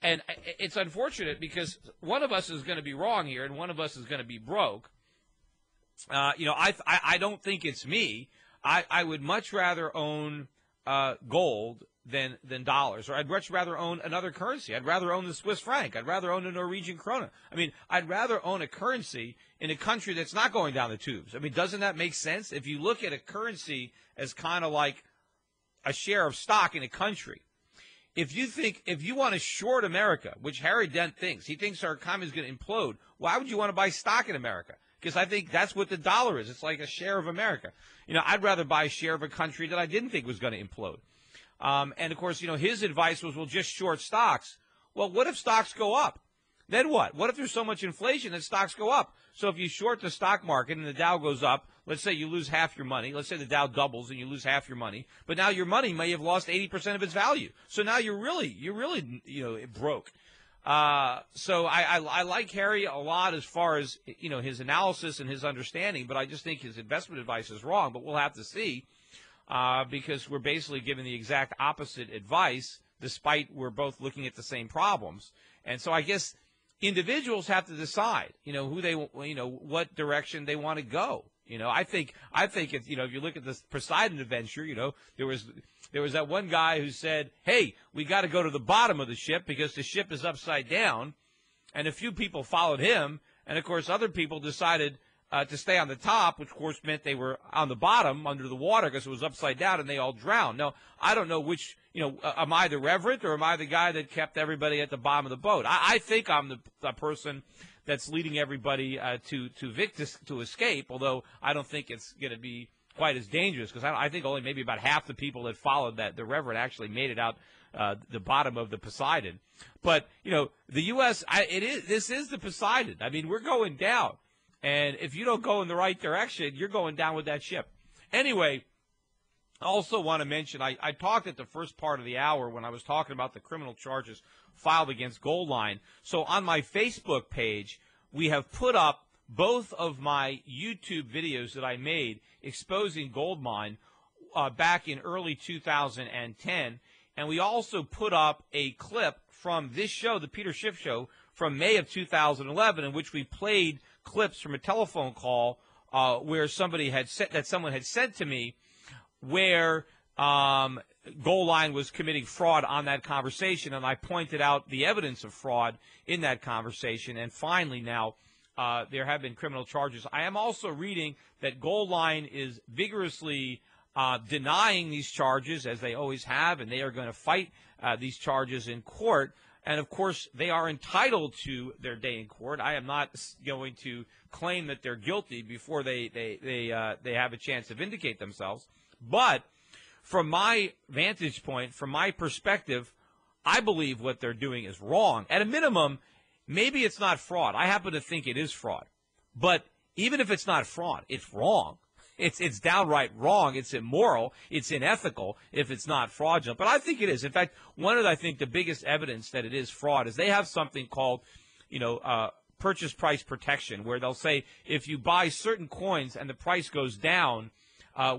And it's unfortunate because one of us is going to be wrong here and one of us is going to be broke. You know, I don't think it's me. I would much rather own gold than dollars, or I'd much rather own another currency. I'd rather own the Swiss franc. I'd rather own the Norwegian krone. I mean, I'd rather own a currency in a country that's not going down the tubes. I mean, doesn't that make sense? If you look at a currency as kind of like a share of stock in a country, if you want to short America, which Harry Dent thinks, he thinks our economy is going to implode, why would you want to buy stock in America? Because I think that's what the dollar is. It's like a share of America. You know, I'd rather buy a share of a country that I didn't think was going to implode. And, of course, you know, his advice was, well, just short stocks. Well, what if stocks go up? Then what? What if there's so much inflation that stocks go up? So if you short the stock market and the Dow goes up, let's say you lose half your money. Let's say the Dow doubles and you lose half your money. But now your money may have lost 80% of its value. So now you're really, you know, broke. So I like Harry a lot as far as, you know, his analysis and his understanding, but I just think his investment advice is wrong. But we'll have to see because we're basically giving the exact opposite advice, despite we're both looking at the same problems. And so I guess individuals have to decide, you know, what direction they want to go. You know, I think if you look at this Poseidon adventure, you know, there was that one guy who said, hey, we got to go to the bottom of the ship because the ship is upside down. And a few people followed him. And, of course, other people decided to stay on the top, which, of course, meant they were on the bottom under the water because it was upside down and they all drowned. Now, I don't know which, you know, am I the reverend or am I the guy that kept everybody at the bottom of the boat? I think I'm the person that's leading everybody to escape, although I don't think it's going to be quite as dangerous because I think only maybe about half the people that followed the reverend actually made it out the bottom of the Poseidon. But, you know, the U.S., this is the Poseidon. I mean, we're going down. And if you don't go in the right direction, you're going down with that ship. Anyway, I also want to mention, I talked at the first part of the hour when I was talking about the criminal charges filed against Goldline. So on my Facebook page, we have put up both of my YouTube videos that I made exposing Goldmine back in early 2010. And we also put up a clip from this show, the Peter Schiff Show, from May of 2011, in which we played clips from a telephone call where someone had sent to me where Goal Line was committing fraud on that conversation, and I pointed out the evidence of fraud in that conversation. And finally now, there have been criminal charges. I am also reading that Goal Line is vigorously denying these charges, as they always have, and they are going to fight these charges in court. And, of course, they are entitled to their day in court. I am not going to claim that they're guilty before they have a chance to vindicate themselves. But from my vantage point, from my perspective, I believe what they're doing is wrong. At a minimum, maybe it's not fraud. I happen to think it is fraud. But even if it's not fraud, it's wrong. It's downright wrong. It's immoral. It's unethical if it's not fraudulent. But I think it is. In fact, one of, I think, the biggest evidence that it is fraud is they have something called, purchase price protection, where they'll say if you buy certain coins and the price goes down,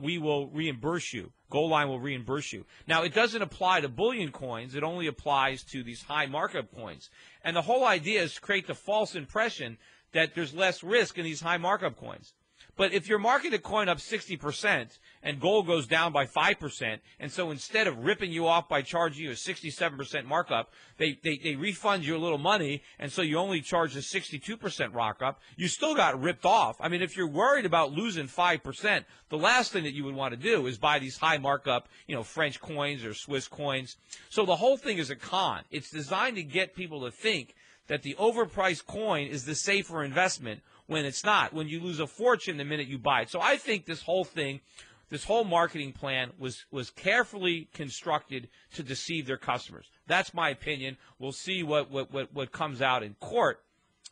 we will reimburse you. Goal Line will reimburse you. Now, it doesn't apply to bullion coins. It only applies to these high markup coins. And the whole idea is to create the false impression that there's less risk in these high markup coins. But if you're marking a coin up 60% and gold goes down by 5%, and so instead of ripping you off by charging you a 67% markup, they refund you a little money, and so you only charge a 62% markup, you still got ripped off. I mean, if you're worried about losing 5%, the last thing that you would want to do is buy these high markup, French coins or Swiss coins. So the whole thing is a con. It's designed to get people to think that the overpriced coin is the safer investment, when it's not, when you lose a fortune the minute you buy it. So I think this whole thing, this whole marketing plan was carefully constructed to deceive their customers. That's my opinion. We'll see what comes out in court.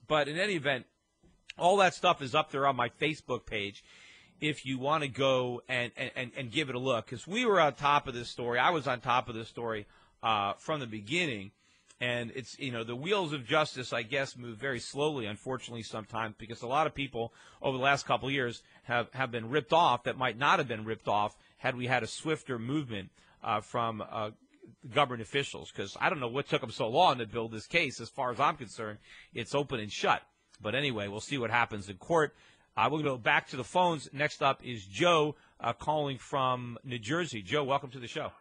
But in any event, all that stuff is up there on my Facebook page if you want to go and give it a look. Because we were on top of this story. I was on top of this story from the beginning. And it's, the wheels of justice, I guess, move very slowly, unfortunately, sometimes, because a lot of people over the last couple of years have been ripped off that might not have been ripped off had we had a swifter movement from government officials. Because I don't know what took them so long to build this case. As far as I'm concerned, it's open and shut. But anyway, we'll see what happens in court. We'll go back to the phones. Next up is Joe calling from New Jersey. Joe, welcome to the show.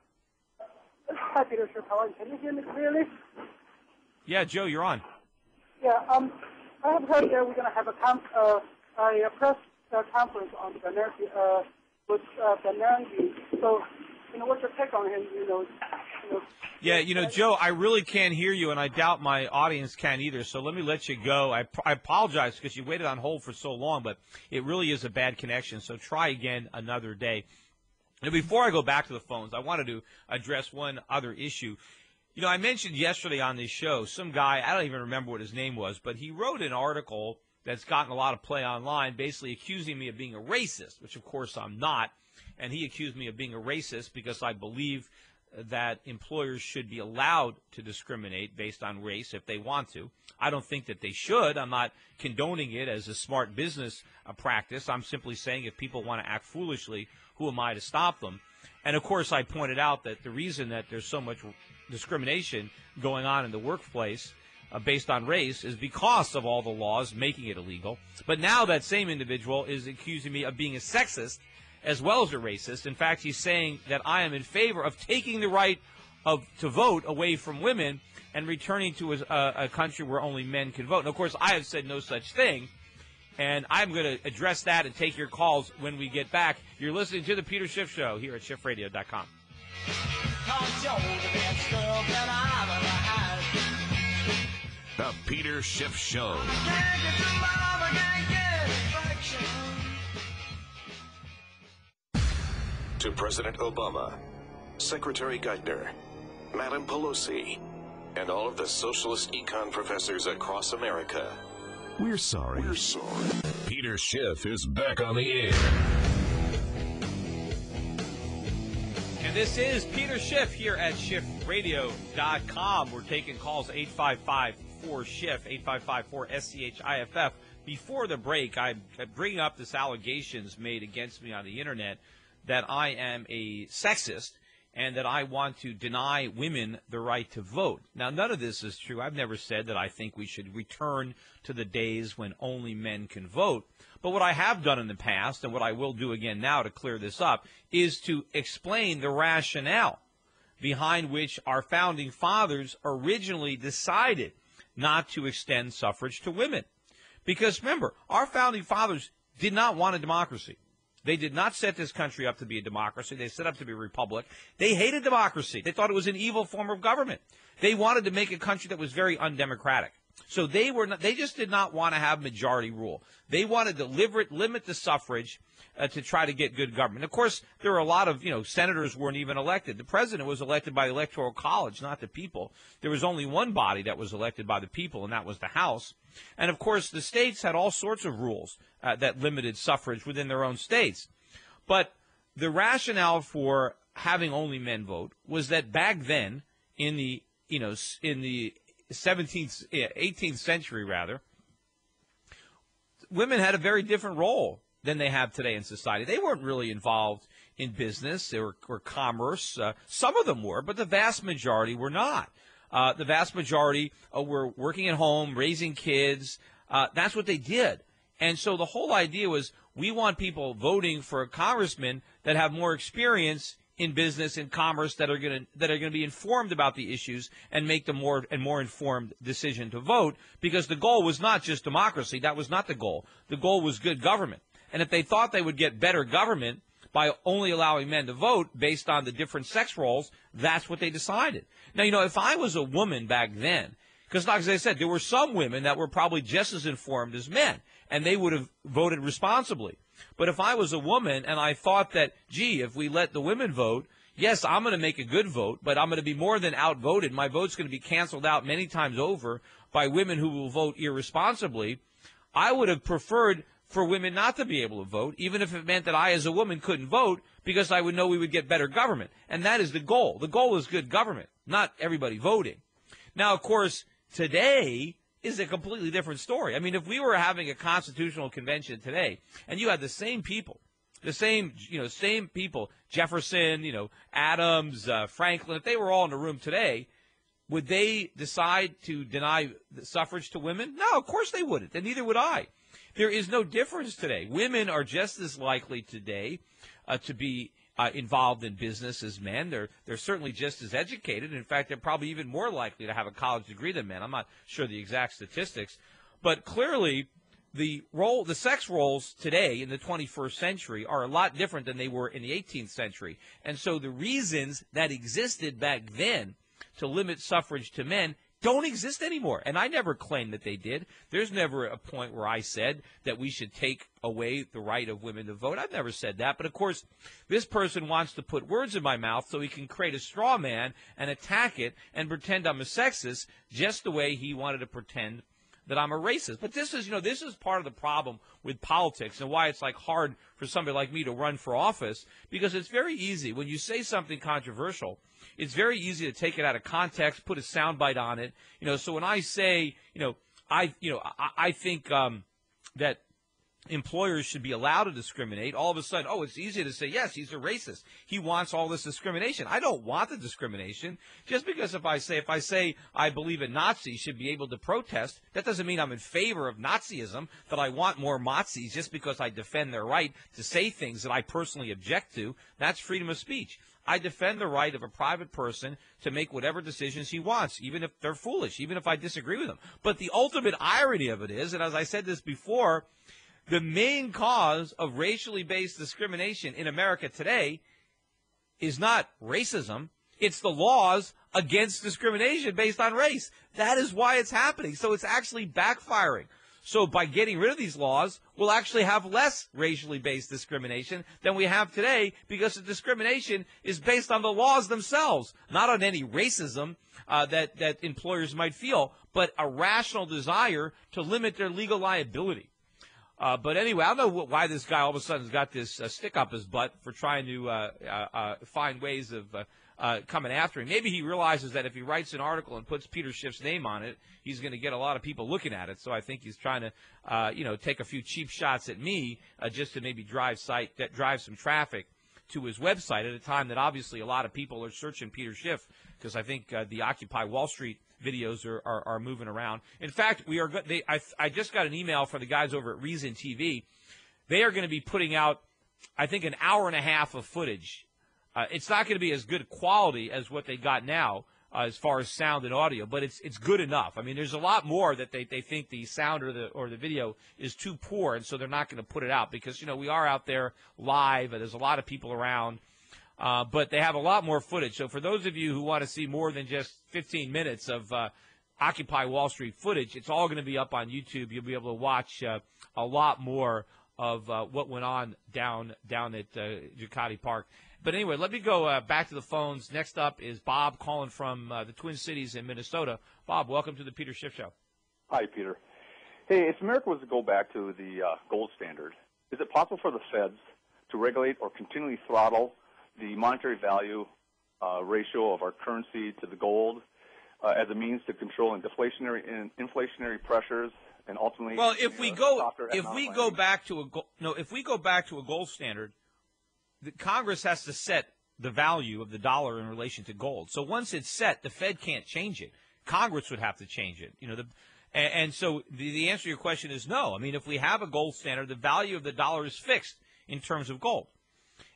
Hi, Peter. How are you? Can you hear me clearly? Yeah, Joe, you're on. Yeah, I have heard that we're going to have a press conference on Bernanke, with Bernanke. So, what's your take on him? Yeah, Joe, I really can't hear you, and I doubt my audience can either. So let me let you go. I apologize because you waited on hold for so long, but it really is a bad connection. So try again another day. Now, before I go back to the phones, I wanted to address one other issue. I mentioned yesterday on this show, some guy, I don't even remember what his name was, but he wrote an article that's gotten a lot of play online, basically accusing me of being a racist, which of course I'm not. And he accused me of being a racist because I believe that employers should be allowed to discriminate based on race if they want to. I don't think that they should. I'm not condoning it as a smart business practice. I'm simply saying if people want to act foolishly, who am I to stop them? And, of course, I pointed out that the reason that there's so much discrimination going on in the workplace based on race is because of all the laws making it illegal. But now that same individual is accusing me of being a sexist as well as a racist. In fact, he's saying that I am in favor of taking the right to vote away from women and returning to a country where only men can vote. And, of course, I have said no such thing. And I'm going to address that and take your calls when we get back. You're listening to The Peter Schiff Show here at SchiffRadio.com. The Peter Schiff Show. To President Obama, Secretary Geithner, Madam Pelosi, and all of the socialist econ professors across America. We're sorry. We're sorry. Peter Schiff is back on the air. And this is Peter Schiff here at SchiffRadio.com. We're taking calls 855-4-SCHIFF, 855-4-SCHIFF. Before the break, I'm bringing up this allegations made against me on the Internet that I am a sexist and that I want to deny women the right to vote. Now, none of this is true. I've never said that I think we should return to the days when only men can vote. But what I have done in the past, and what I will do again now to clear this up, is to explain the rationale behind which our founding fathers originally decided not to extend suffrage to women. Because remember, our founding fathers did not want a democracy. They did not set this country up to be a democracy. They set up to be a republic. They hated democracy. They thought it was an evil form of government. They wanted to make a country that was very undemocratic. So they just did not want to have majority rule. They wanted to limit the suffrage to try to get good government. Of course, there were a lot of, senators weren't even elected. The president was elected by the Electoral College, not the people. There was only one body that was elected by the people, and that was the House. And, of course, the states had all sorts of rules that limited suffrage within their own states. But the rationale for having only men vote was that back then, in the 18th century, women had a very different role than they have today in society. They weren't really involved in business or commerce. Some of them were, but the vast majority were not. The vast majority were working at home, raising kids. That's what they did. And so the whole idea was we want people voting for congressmen that have more experience in business and commerce that are going to be informed about the issues and make the more informed decision to vote, because the goal was not just democracy. That was not the goal. The goal was good government. And if they thought they would get better government by only allowing men to vote based on the different sex roles, that's what they decided. Now, if I was a woman back then, because like I said, there were some women that were probably just as informed as men, and they would have voted responsibly. But if I was a woman and I thought that, if we let the women vote, yes, I'm going to make a good vote, but I'm going to be more than outvoted. My vote's going to be canceled out many times over by women who will vote irresponsibly. I would have preferred for women not to be able to vote, even if it meant that I as a woman couldn't vote, because I would know we would get better government. And that is the goal. The goal is good government, not everybody voting. Now, of course, today is a completely different story. I mean, if we were having a constitutional convention today and you had the same people, same people, Jefferson, Adams, Franklin, if they were all in the room today, would they decide to deny the suffrage to women? No, of course they wouldn't, and neither would I. There is no difference today. Women are just as likely today to be involved in business as men. They're certainly just as educated. In fact, they're probably even more likely to have a college degree than men. I'm not sure the exact statistics. But clearly, the sex roles today in the 21st century are a lot different than they were in the 18th century. And so the reasons that existed back then to limit suffrage to men don't exist anymore. And I never claimed that they did. There's never a point where I said that we should take away the right of women to vote. I've never said that. But, of course, this person wants to put words in my mouth so he can create a straw man and attack it and pretend I'm a sexist, just the way he wanted to pretend that I'm a racist. But this is part of the problem with politics and why it's hard for somebody like me to run for office, because it's very easy when you say something controversial. It's very easy to take it out of context, put a soundbite on it. So when I say, I think that employers should be allowed to discriminate, all of a sudden, it's easy to say, yes, he's a racist. He wants all this discrimination. I don't want the discrimination. Just because if I say I believe a Nazi should be able to protest, that doesn't mean I'm in favor of Nazism, that I want more Nazis just because I defend their right to say things that I personally object to. That's freedom of speech. I defend the right of a private person to make whatever decisions he wants, even if they're foolish, even if I disagree with them. But the ultimate irony of it is, and as I said this before, the main cause of racially based discrimination in America today is not racism. It's the laws against discrimination based on race. That is why it's happening. So it's actually backfiring. So by getting rid of these laws, we'll actually have less racially based discrimination than we have today, because the discrimination is based on the laws themselves, not on any racism that employers might feel, but a rational desire to limit their legal liability. But anyway, I don't know why this guy all of a sudden has got this stick up his butt for trying to find ways of coming after him. Maybe he realizes that if he writes an article and puts Peter Schiff's name on it, he's going to get a lot of people looking at it. So I think he's trying to, take a few cheap shots at me just to maybe drive some traffic to his website at a time that obviously a lot of people are searching Peter Schiff, because I think the Occupy Wall Street videos are moving around. In fact, I just got an email from the guys over at Reason TV. They are going to be putting out, I think, an hour and a half of footage It's not going to be as good quality as what they got now as far as sound and audio, but it's good enough. I mean, there's a lot more that they think the sound or the video is too poor, and so they're not going to put it out because, we are out there live, and there's a lot of people around. But they have a lot more footage. So for those of you who want to see more than just 15 minutes of Occupy Wall Street footage, it's all going to be up on YouTube. You'll be able to watch a lot more of what went on down at Ducati Park. But anyway, let me go back to the phones. Next up is Bob calling from the Twin Cities in Minnesota. Bob, welcome to the Peter Schiff Show. Hi, Peter. Hey, if America was to go back to the gold standard, is it possible for the feds to regulate or continually throttle the monetary value ratio of our currency to the gold as a means to controlling deflationary and inflationary pressures, and ultimately? Well, if we go back to a gold standard, the Congress has to set the value of the dollar in relation to gold. So once it's set, the Fed can't change it. Congress would have to change it. And so the answer to your question is no. I mean, if we have a gold standard, the value of the dollar is fixed in terms of gold.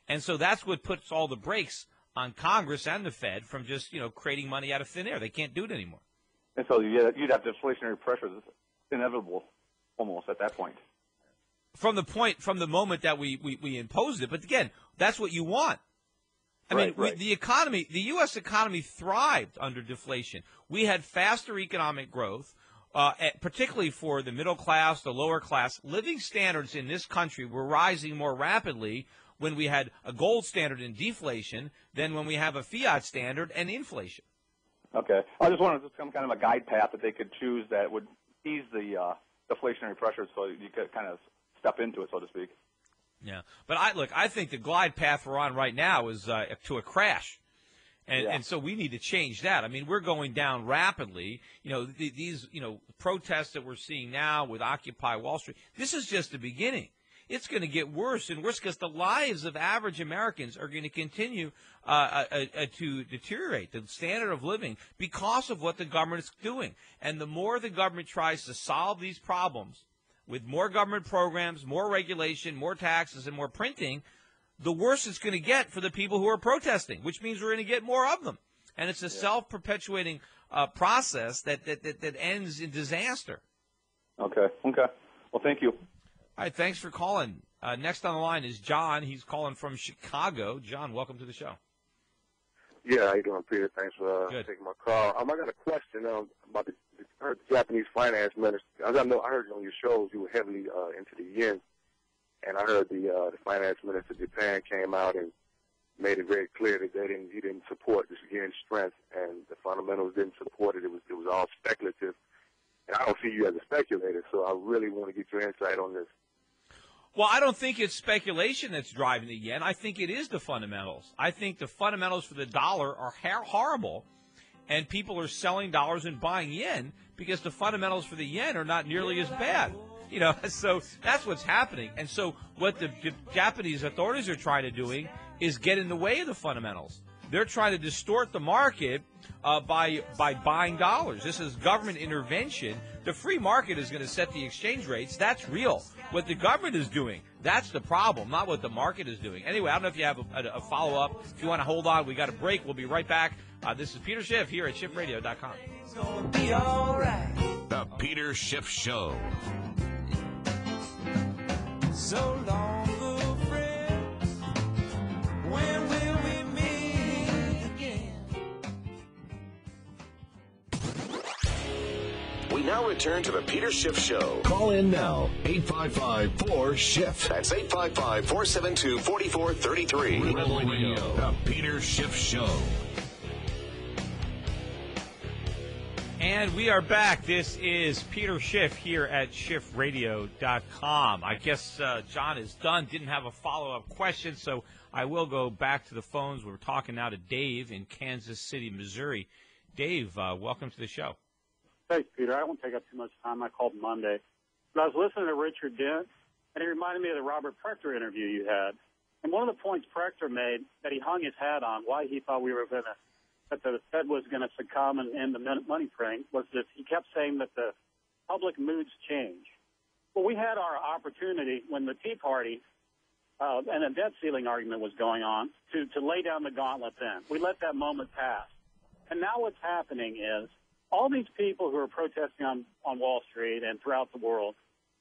And so that's what puts all the brakes on Congress and the Fed from just, creating money out of thin air. They can't do it anymore. And so you'd have deflationary pressures inevitable almost at that point. From the moment that we imposed it. But again, that's what you want. I mean, the U.S. economy thrived under deflation. We had faster economic growth, particularly for the middle class, the lower class. Living standards in this country were rising more rapidly when we had a gold standard and deflation than when we have a fiat standard and inflation. Okay. I just wanted some kind of a guide path that they could choose that would ease the deflationary pressures so you could kind of step into it, so to speak. Yeah. But I think the glide path we're on right now is to a crash. And so we need to change that. I mean, we're going down rapidly. These protests that we're seeing now with Occupy Wall Street, this is just the beginning. It's going to get worse and worse because the lives of average Americans are going to continue to deteriorate, the standard of living, because of what the government is doing. And the more the government tries to solve these problems with more government programs, more regulation, more taxes, and more printing, the worse it's going to get for the people who are protesting, which means we're going to get more of them. And it's a self-perpetuating process that ends in disaster. Okay. Well, thank you. All right, thanks for calling. Next on the line is John. He's calling from Chicago. John, welcome to the show. Yeah, how you doing, Peter? Thanks for taking my call. I got a question about the Japanese finance minister. I heard on your shows you were heavily into the yen, and I heard the finance minister of Japan came out and made it very clear that he didn't support this yen strength, and the fundamentals didn't support it. It was all speculative, and I don't see you as a speculator, so I really want to get your insight on this. Well, I don't think it's speculation that's driving the yen. I think it is the fundamentals. I think the fundamentals for the dollar are horrible, and people are selling dollars and buying yen because the fundamentals for the yen are not nearly as bad. So that's what's happening. And so what the Japanese authorities are trying to do is get in the way of the fundamentals. They're trying to distort the market by buying dollars. This is government intervention. The free market is going to set the exchange rates. That's real. What the government is doing, that's the problem, not what the market is doing. Anyway, I don't know if you have a follow-up. If you want to hold on, we got a break. We'll be right back. This is Peter Schiff here at SchiffRadio.com. It's gonna be all right. The Peter Schiff Show. So long, good friends. When will we meet again? We now return to the Peter Schiff Show. Call in now, 855-4-SCHIFF. That's 855-472-4433. Rebel Radio. The Peter Schiff Show. And we are back. This is Peter Schiff here at SchiffRadio.com. I guess John is done. Didn't have a follow-up question, so I will go back to the phones. We're talking now to Dave in Kansas City, Missouri. Dave, welcome to the show. Thanks, Peter. I won't take up too much time. I called Monday. But I was listening to Richard Dent, and he reminded me of the Robert Prechter interview you had. And one of the points Prechter made that he hung his hat on, why he thought that the Fed was going to succumb and end the money printing, was that he kept saying that the public moods change. Well, we had our opportunity when the Tea Party and a debt ceiling argument was going on, to lay down the gauntlet then. We let that moment pass. And now what's happening is all these people who are protesting on Wall Street and throughout the world,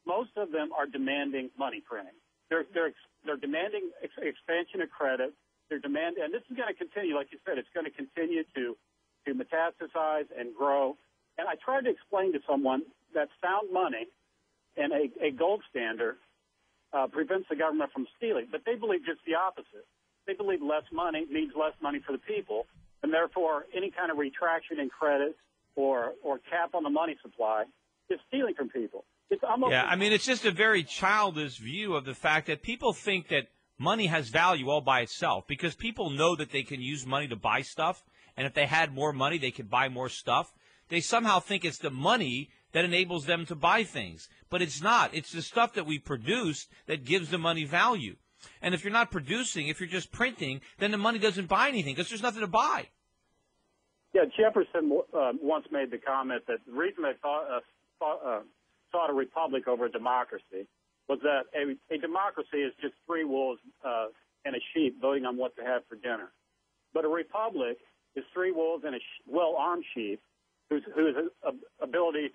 most of them are demanding money printing. They're demanding expansion of credit. They're demanding, and this is going to continue, like you said, it's going to continue to metastasize and grow. And I tried to explain to someone that sound money and a gold standard prevents the government from stealing, but they believe just the opposite. They believe less money means less money for the people, and therefore any kind of retraction in credit or cap on the money supply is stealing from people. It's almost it's just a very childish view of the fact that people think that money has value all by itself because people know that they can use money to buy stuff, and if they had more money, they could buy more stuff. They somehow think it's the money that enables them to buy things. But it's not. It's the stuff that we produce that gives the money value. And if you're not producing, if you're just printing, then the money doesn't buy anything because there's nothing to buy. Yeah, Jefferson once made the comment that the reason they sought a republic over a democracy was that a democracy is just three wolves and a sheep voting on what to have for dinner. But a republic is three wolves and a well-armed sheep who has the ability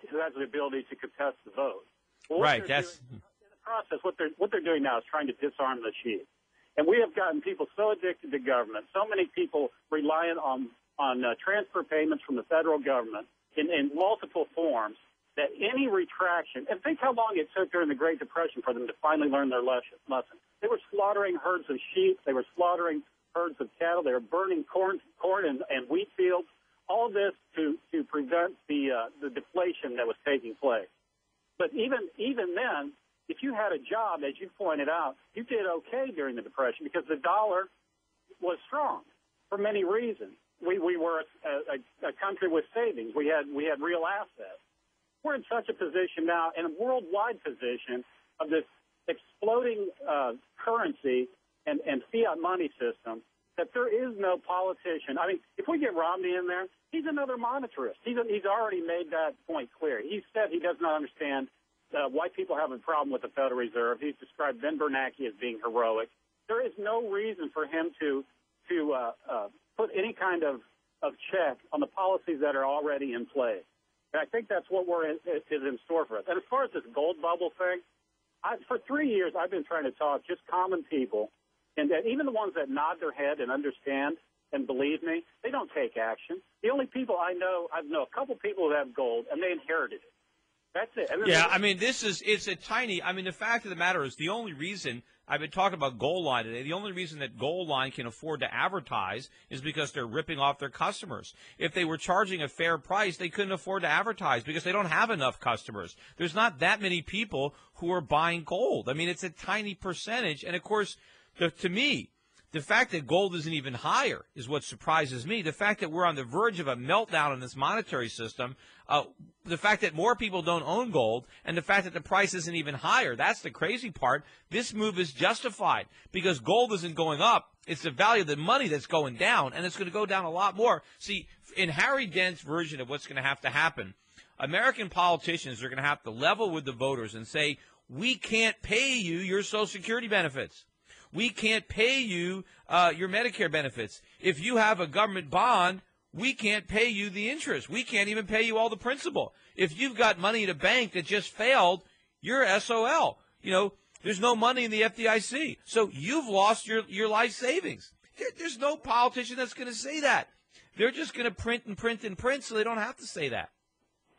to contest the vote. Well, right. In the process, what they're doing now is trying to disarm the sheep, and we have gotten people so addicted to government, so many people reliant on transfer payments from the federal government in multiple forms, that any retraction, and think how long it took during the Great Depression for them to finally learn their lesson. They were slaughtering herds of sheep. They were slaughtering herds of cattle. They were burning corn and wheat fields. All this to prevent the deflation that was taking place. But even then, if you had a job, as you pointed out, you did okay during the Depression because the dollar was strong for many reasons. We were a country with savings. We had real assets. We're in such a position now, in a worldwide position, of this exploding currency and fiat money system, that there is no politician. I mean, if we get Romney in there, he's another monetarist. He's already made that point clear. He said he does not understand why people have a problem with the Federal Reserve. He's described Ben Bernanke as being heroic. There is no reason for him to put any kind of check on the policies that are already in place. And I think that's what is in store for us. And as far as this gold bubble thing, for 3 years I've been trying to talk just common people, and even the ones that nod their head and understand and believe me, they don't take action. The only people I know a couple people who have gold, and they inherited it. That's it. And the fact of the matter is the only reason I've been talking about Gold Line today, the only reason that Gold Line can afford to advertise is because they're ripping off their customers. If they were charging a fair price, they couldn't afford to advertise because they don't have enough customers. There's not that many people who are buying gold. I mean, it's a tiny percentage. And, of course, to me, the fact that gold isn't even higher is what surprises me. The fact that we're on the verge of a meltdown in this monetary system, the fact that more people don't own gold, and the fact that the price isn't even higher, that's the crazy part. This move is justified because gold isn't going up. It's the value of the money that's going down, and it's going to go down a lot more. See, in Harry Dent's version of what's going to have to happen, American politicians are going to have to level with the voters and say, we can't pay you your Social Security benefits. We can't pay you your Medicare benefits. If you have a government bond, we can't pay you the interest. We can't even pay you all the principal. If you've got money in a bank that just failed, you're SOL. You know, there's no money in the FDIC. So you've lost your life savings. There's no politician that's going to say that. They're just going to print and print and print so they don't have to say that.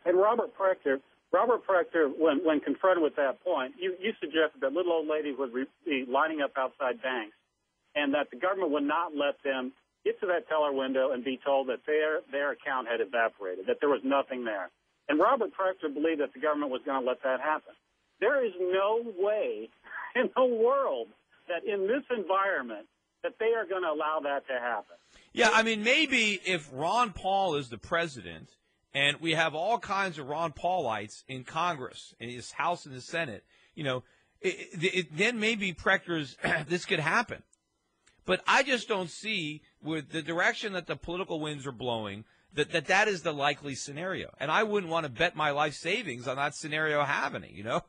And Robert Prechter, when confronted with that point, you suggested that little old ladies would be lining up outside banks and that the government would not let them get to that teller window and be told that their account had evaporated, that there was nothing there. And Robert Prechter believed that the government was going to let that happen. There is no way in the world that in this environment that they are going to allow that to happen. Yeah, I mean, maybe if Ron Paul is the president and we have all kinds of Ron Paulites in Congress, in his House and the Senate, you know, then maybe Prechter's this could happen. But I just don't see, with the direction that the political winds are blowing, that is the likely scenario. And I wouldn't want to bet my life savings on that scenario happening, you know?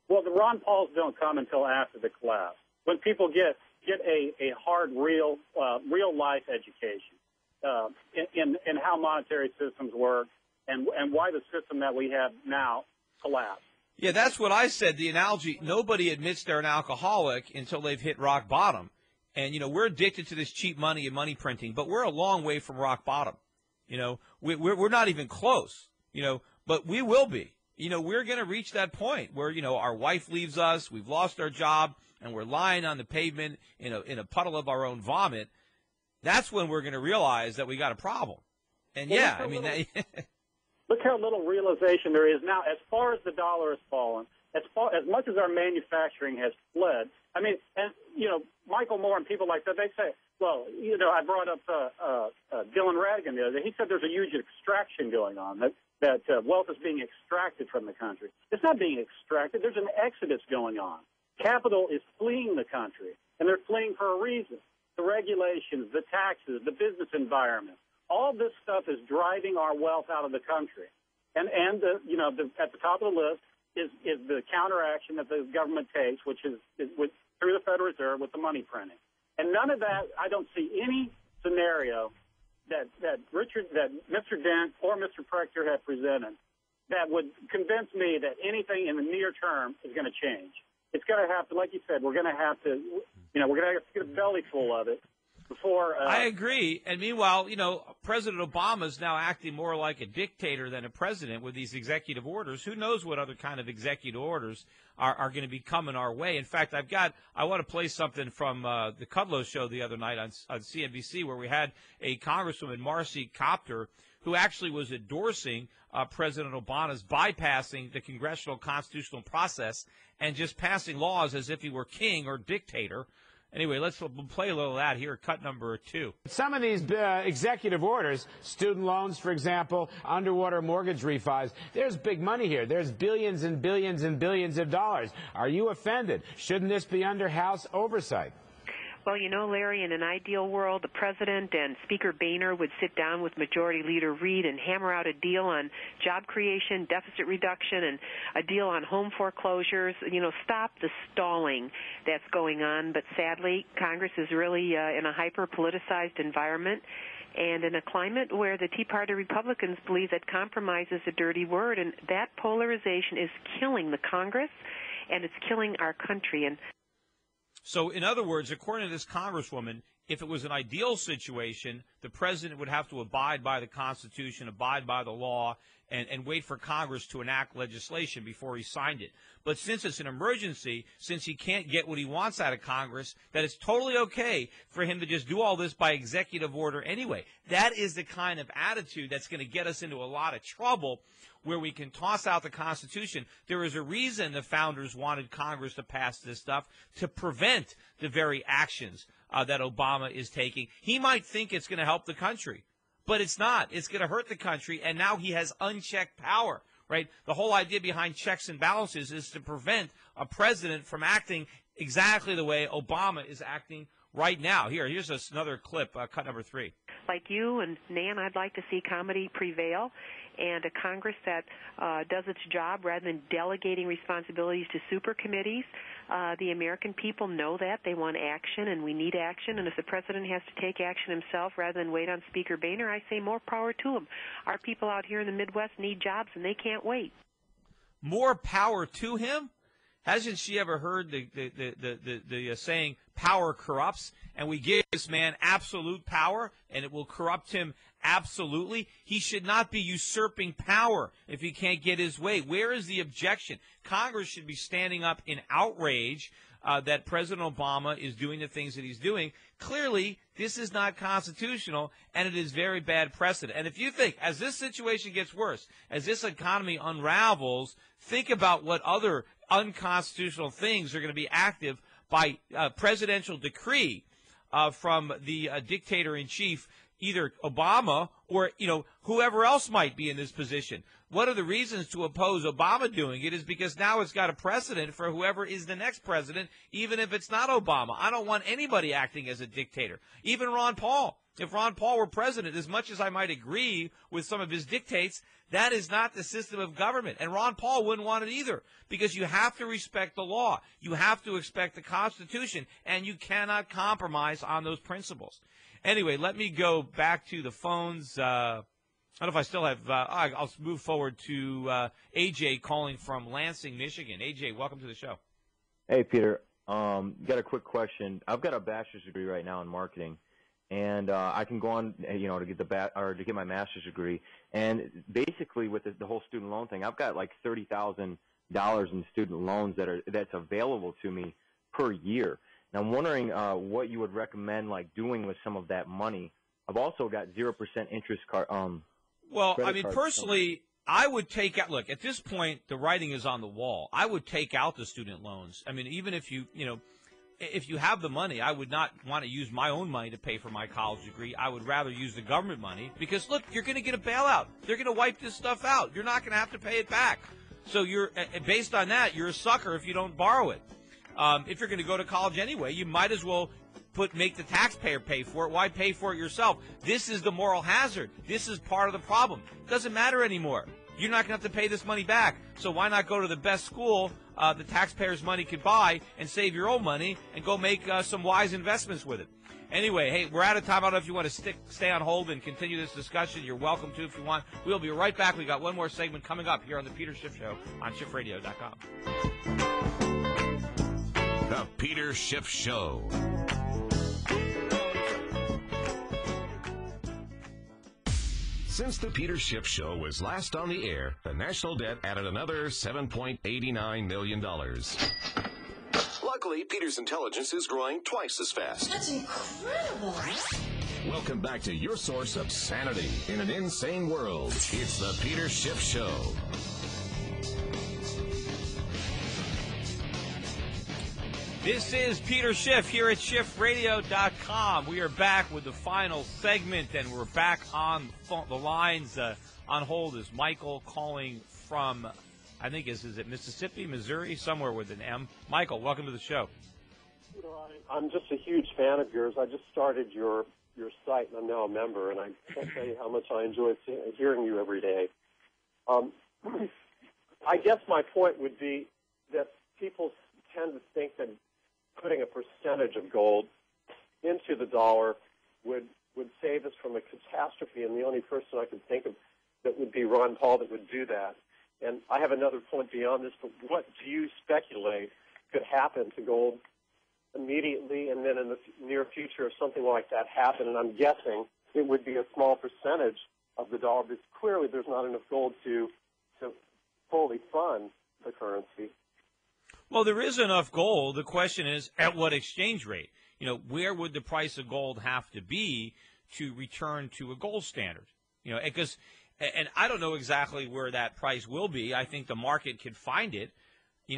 Well, the Ron Pauls don't come until after the collapse. when people get a hard, real life education in how monetary systems work and why the system that we have now collapsed. Yeah, that's what I said. The analogy, nobody admits they're an alcoholic until they've hit rock bottom. And, we're addicted to this cheap money and money printing, but we're a long way from rock bottom. We're not even close, but we will be. We're going to reach that point where, our wife leaves us, we've lost our job, and we're lying on the pavement in a puddle of our own vomit. That's when we're going to realize that we got a problem. And, look how little realization there is now as far as the dollar has fallen, as much as our manufacturing has fled. Michael Moore and people like that, they say, well, I brought up Dylan Radigan the other day. He said there's a huge extraction going on, that wealth is being extracted from the country. It's not being extracted. There's an exodus going on. Capital is fleeing the country, and they're fleeing for a reason. The regulations, the taxes, the business environment, all this stuff is driving our wealth out of the country. And at the top of the list is the counteraction that the government takes, which is through the Federal Reserve with the money printing. And none of that, I don't see any scenario that Mr. Dent or Mr. Prechter have presented that would convince me that anything in the near term is going to change. It's going to have to, like you said, we're going to have to get a belly full of it before. I agree. And meanwhile, President Obama is now acting more like a dictator than a president with these executive orders. Who knows what other kind of executive orders are going to be coming our way. In fact, I want to play something from the Kudlow show the other night on CNBC where we had a Congresswoman, Marcy Copter, who actually was endorsing President Obama's bypassing the congressional constitutional process and just passing laws as if he were king or dictator. Anyway, let's play a little of that here, cut number 2. Some of these executive orders, student loans, for example, underwater mortgage refis, there's big money here. There's billions and billions and billions of dollars. Are you offended? Shouldn't this be under House oversight? Well, Larry, in an ideal world, the President and Speaker Boehner would sit down with Majority Leader Reid and hammer out a deal on job creation, deficit reduction, and a deal on home foreclosures. Stop the stalling that's going on. But sadly, Congress is really in a hyper-politicized environment and in a climate where the Tea Party Republicans believe that compromise is a dirty word. And that polarization is killing the Congress, and it's killing our country. And so, in other words, according to this Congresswoman, if it was an ideal situation, the president would have to abide by the Constitution, abide by the law, and wait for Congress to enact legislation before he signed it. But since it's an emergency, since he can't get what he wants out of Congress, that it's totally okay for him to just do all this by executive order anyway. That is the kind of attitude that's going to get us into a lot of trouble where we can toss out the Constitution. There is a reason the founders wanted Congress to pass this stuff, to prevent the very actions that Obama is taking. He might think it's going to help the country, but it's not. It's going to hurt the country, and now he has unchecked power, right? The whole idea behind checks and balances is to prevent a president from acting exactly the way Obama is acting right now. Here's another clip, cut number 3. Like you and Nan, I'd like to see comedy prevail and a Congress that does its job rather than delegating responsibilities to super committees. The American people know that. They want action, and we need action. And if the president has to take action himself rather than wait on Speaker Boehner, I say more power to him. Our people out here in the Midwest need jobs, and they can't wait. More power to him? Hasn't she ever heard the saying, power corrupts, and we give this man absolute power, and it will corrupt him absolutely? He should not be usurping power if he can't get his way. Where is the objection? Congress should be standing up in outrage that President Obama is doing the things that he's doing. Clearly, this is not constitutional, and it is very bad precedent. And if you think, as this situation gets worse, as this economy unravels, think about what other unconstitutional things are going to be active by presidential decree from the dictator-in-chief, either Obama or, whoever else might be in this position. One of the reasons to oppose Obama doing it is because now it's got a precedent for whoever is the next president, even if it's not Obama. I don't want anybody acting as a dictator, even Ron Paul. If Ron Paul were president, as much as I might agree with some of his dictates, that is not the system of government. And Ron Paul wouldn't want it either, because you have to respect the law. You have to respect the Constitution, and you cannot compromise on those principles. Anyway, let me go back to the phones. I don't know if I still have I'll move forward to AJ calling from Lansing, Michigan. AJ, welcome to the show. Hey, Peter. Got a quick question. I've got a bachelor's degree right now in marketing, and I can go on, to get to get my master's degree. And basically, with the whole student loan thing, I've got like $30,000 in student loans that's available to me per year. And I'm wondering what you would recommend, like, doing with some of that money. I've also got 0% interest Well, I mean, personally, I would take out, look, at this point, the writing is on the wall. I would take out the student loans. I mean, even if if you have the money, I would not want to use my own money to pay for my college degree. I would rather use the government money because, look, you're going to get a bailout. They're going to wipe this stuff out. You're not going to have to pay it back. So based on that, you're a sucker if you don't borrow it. If you're going to go to college anyway, you might as well make the taxpayer pay for it. Why pay for it yourself? This is the moral hazard. This is part of the problem. It doesn't matter anymore. You're not going to have to pay this money back. So why not go to the best school the taxpayers' money could buy and save your own money and go make some wise investments with it? Anyway, hey, we're out of time. I don't know if you want to stay on hold and continue this discussion. You're welcome to if you want. We'll be right back. We got one more segment coming up here on the Peter Schiff Show on SchiffRadio.com. The Peter Schiff Show. Since the Peter Schiff Show was last on the air, the national debt added another $7.89 million. Luckily, Peter's intelligence is growing twice as fast. That's incredible. Welcome back to your source of sanity in an insane world. It's the Peter Schiff Show. This is Peter Schiff here at SchiffRadio.com. We are back with the final segment, and we're back on the lines. On hold is Michael calling from, I think, is it Mississippi, Missouri, somewhere with an M. Michael, welcome to the show. I'm just a huge fan of yours. I just started your site, and I'm now a member, and I can't tell you how much I enjoy hearing you every day. I guess my point would be that people tend to think that putting a percentage of gold into the dollar would save us from a catastrophe, and the only person I can think of that would be Ron Paul that would do that. And I have another point beyond this, but what do you speculate could happen to gold immediately and then in the near future if something like that happened? And I'm guessing it would be a small percentage of the dollar, because clearly there's not enough gold to fully fund the currency. Well, there is enough gold. The question is, at what exchange rate? Where would the price of gold have to be to return to a gold standard? Because, and I don't know exactly where that price will be. I think the market could find it.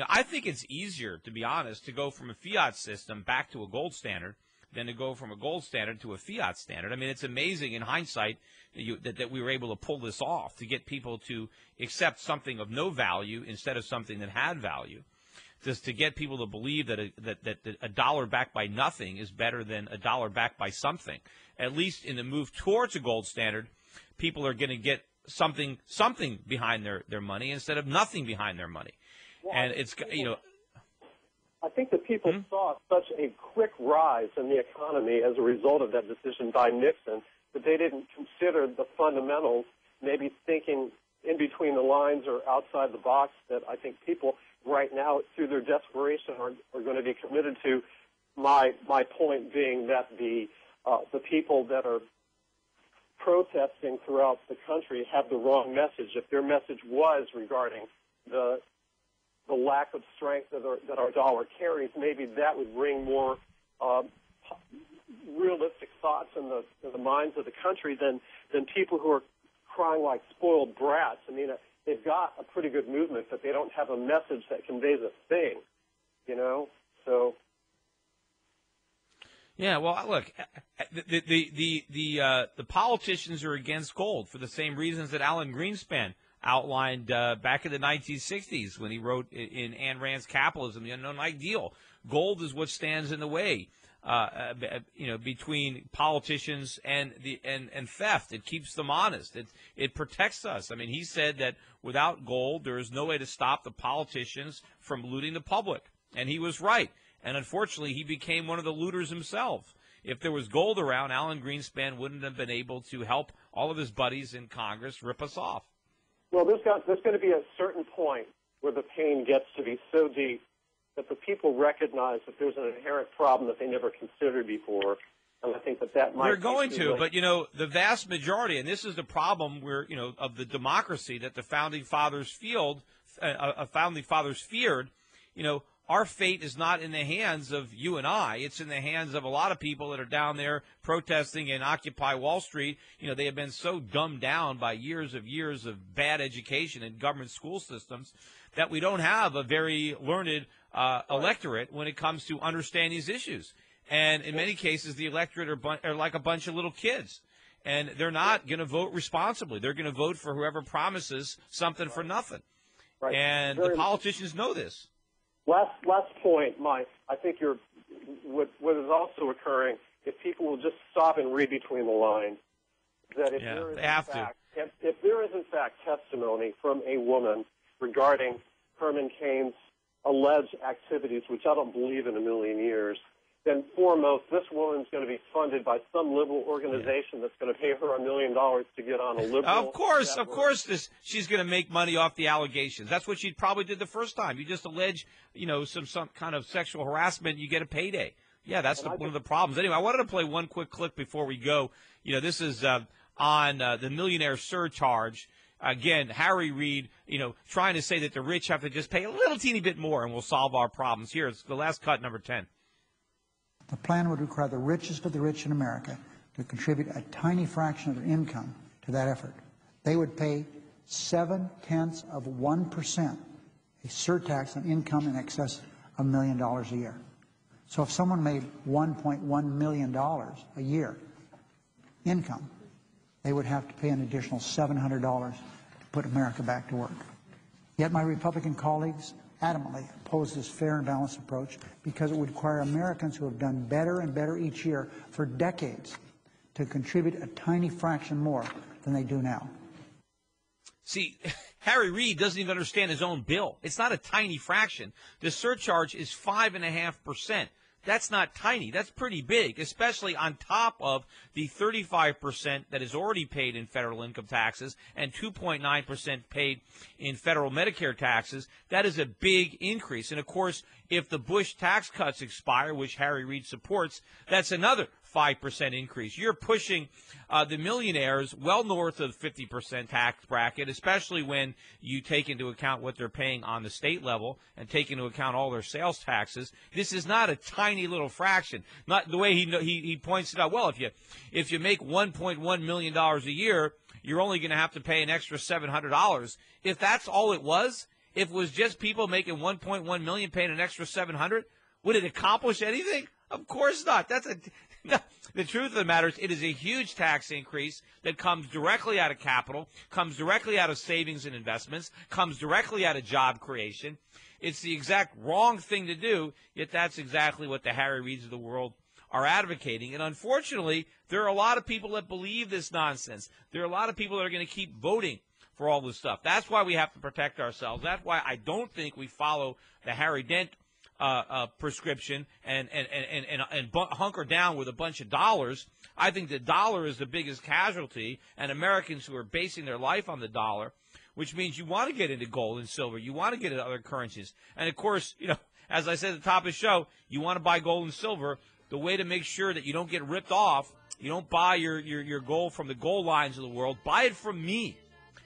I think it's easier, to be honest, to go from a fiat system back to a gold standard than to go from a gold standard to a fiat standard. I mean, it's amazing in hindsight that we were able to pull this off, to get people to accept something of no value instead of something that had value. Just to get people to believe that a dollar backed by nothing is better than a dollar backed by something. At least in the move towards a gold standard, people are going to get something behind their money instead of nothing behind their money. Well, and it's, I think that people saw such a quick rise in the economy as a result of that decision by Nixon that they didn't consider the fundamentals, maybe thinking in between the lines or outside the box, that I think people right now, through their desperation, are going to be committed to. My point being that the people that are protesting throughout the country have the wrong message. If their message was regarding the lack of strength that our dollar carries, maybe that would bring more realistic thoughts in the minds of the country than people who are crying like spoiled brats. I mean, they've got a pretty good movement, but they don't have a message that conveys a thing, So. Yeah, well, look, the politicians are against gold for the same reasons that Alan Greenspan outlined back in the 1960s when he wrote in Ayn Rand's Capitalism, the Unknown Ideal. Gold is what stands in the way, between politicians and theft. It keeps them honest. It protects us. I mean, he said that without gold, there is no way to stop the politicians from looting the public, and he was right. And unfortunately, he became one of the looters himself. If there was gold around, Alan Greenspan wouldn't have been able to help all of his buddies in Congress rip us off. Well, there's going to be a certain point where the pain gets to be so deep that the people recognize that there's an inherent problem that they never considered before. And I think that might. We're going to, but the vast majority, and this is the problem where of the democracy that the founding fathers feared. Our fate is not in the hands of you and I. It's in the hands of a lot of people that are down there protesting in Occupy Wall Street. They have been so dumbed down by years of bad education in government school systems that we don't have a very learned electorate when it comes to understanding these issues. And in many cases, the electorate are like a bunch of little kids. And they're not going to vote responsibly. They're going to vote for whoever promises something for nothing. Right. And the politicians know this. Last point, Mike. I think what is also occurring, if people will just stop and read between the lines, that if there is in fact testimony from a woman regarding Herman Cain's alleged activities, which I don't believe in a million years, then foremost, this woman's going to be funded by some liberal organization that's going to pay her $1 million to get on a liberal. Of course, she's going to make money off the allegations. That's what she probably did the first time. You just allege, some kind of sexual harassment, you get a payday. Yeah, that's one of the problems. Anyway, I wanted to play one quick clip before we go. This is on the millionaire surcharge. Again, Harry Reid, trying to say that the rich have to just pay a little teeny bit more and we'll solve our problems. Here, it's the last cut, number 10. The plan would require the richest of the rich in America to contribute a tiny fraction of their income to that effort. They would pay 0.7%, a surtax on income in excess of $1 million a year. So if someone made $1.1 million a year income, they would have to pay an additional $700 to put America back to work. Yet my Republican colleagues adamantly oppose this fair and balanced approach because it would require Americans who have done better and better each year for decades to contribute a tiny fraction more than they do now. See, Harry Reid doesn't even understand his own bill. It's not a tiny fraction. The surcharge is 5.5%. That's not tiny. That's pretty big, especially on top of the 35% that is already paid in federal income taxes and 2.9% paid in federal Medicare taxes. That is a big increase. And, of course, if the Bush tax cuts expire, which Harry Reid supports, that's another 5% increase. You're pushing the millionaires well north of 50% tax bracket, especially when you take into account what they're paying on the state level and take into account all their sales taxes. This is not a tiny little fraction. Not the way he points it out. Well, if you make $1.1 million a year, you're only going to have to pay an extra $700. If that's all it was, if it was just people making $1.1 million paying an extra $700, would it accomplish anything? Of course not. The truth of the matter is it is a huge tax increase that comes directly out of capital, comes directly out of savings and investments, comes directly out of job creation. It's the exact wrong thing to do, yet that's exactly what the Harry Reids of the world are advocating. And unfortunately, there are a lot of people that believe this nonsense. There are a lot of people that are going to keep voting for all this stuff. That's why we have to protect ourselves. That's why I don't think we follow the Harry Dent prescription and hunker down with a bunch of dollars. I think the dollar is the biggest casualty, and Americans who are basing their life on the dollar, which means you want to get into gold and silver, you want to get into other currencies. And, of course, as I said at the top of the show, you want to buy gold and silver. The way to make sure that you don't get ripped off, you don't buy your gold from the gold lines of the world, buy it from me,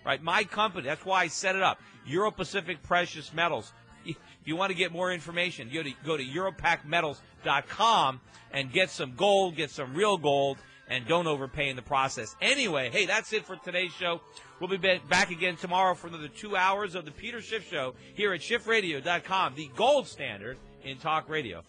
right? My company. That's why I set it up, Euro-Pacific Precious Metals. If you want to get more information, go to EuroPackMetals.com and get some gold, get some real gold, and don't overpay in the process. Anyway, hey, that's it for today's show. We'll be back again tomorrow for another 2 hours of the Peter Schiff Show here at SchiffRadio.com, the gold standard in talk radio.